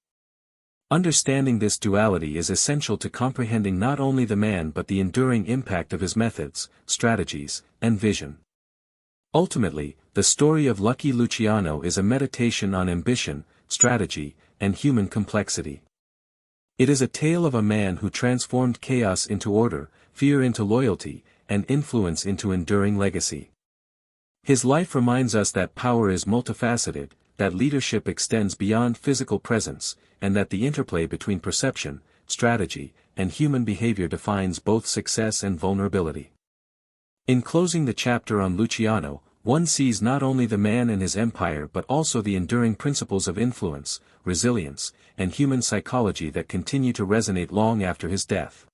Understanding this duality is essential to comprehending not only the man but the enduring impact of his methods, strategies, and vision. Ultimately, the story of Lucky Luciano is a meditation on ambition, strategy, and human complexity. It is a tale of a man who transformed chaos into order, fear into loyalty, and influence into enduring legacy. His life reminds us that power is multifaceted, that leadership extends beyond physical presence, and that the interplay between perception, strategy, and human behavior defines both success and vulnerability. In closing the chapter on Luciano, one sees not only the man and his empire but also the enduring principles of influence, resilience, and human psychology that continue to resonate long after his death.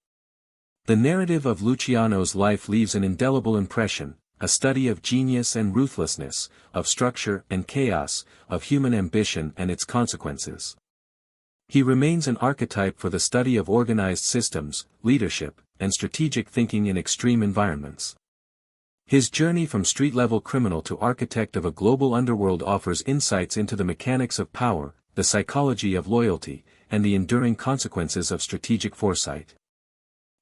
The narrative of Luciano's life leaves an indelible impression, a study of genius and ruthlessness, of structure and chaos, of human ambition and its consequences. He remains an archetype for the study of organized systems, leadership, and strategic thinking in extreme environments. His journey from street-level criminal to architect of a global underworld offers insights into the mechanics of power, the psychology of loyalty, and the enduring consequences of strategic foresight.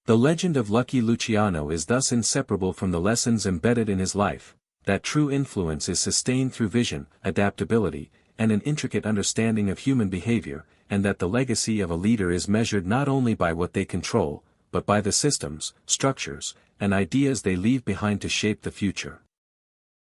The legend of Lucky Luciano is thus inseparable from the lessons embedded in his life, that true influence is sustained through vision, adaptability, and an intricate understanding of human behavior, and that the legacy of a leader is measured not only by what they control, but by the systems, structures, and ideas they leave behind to shape the future.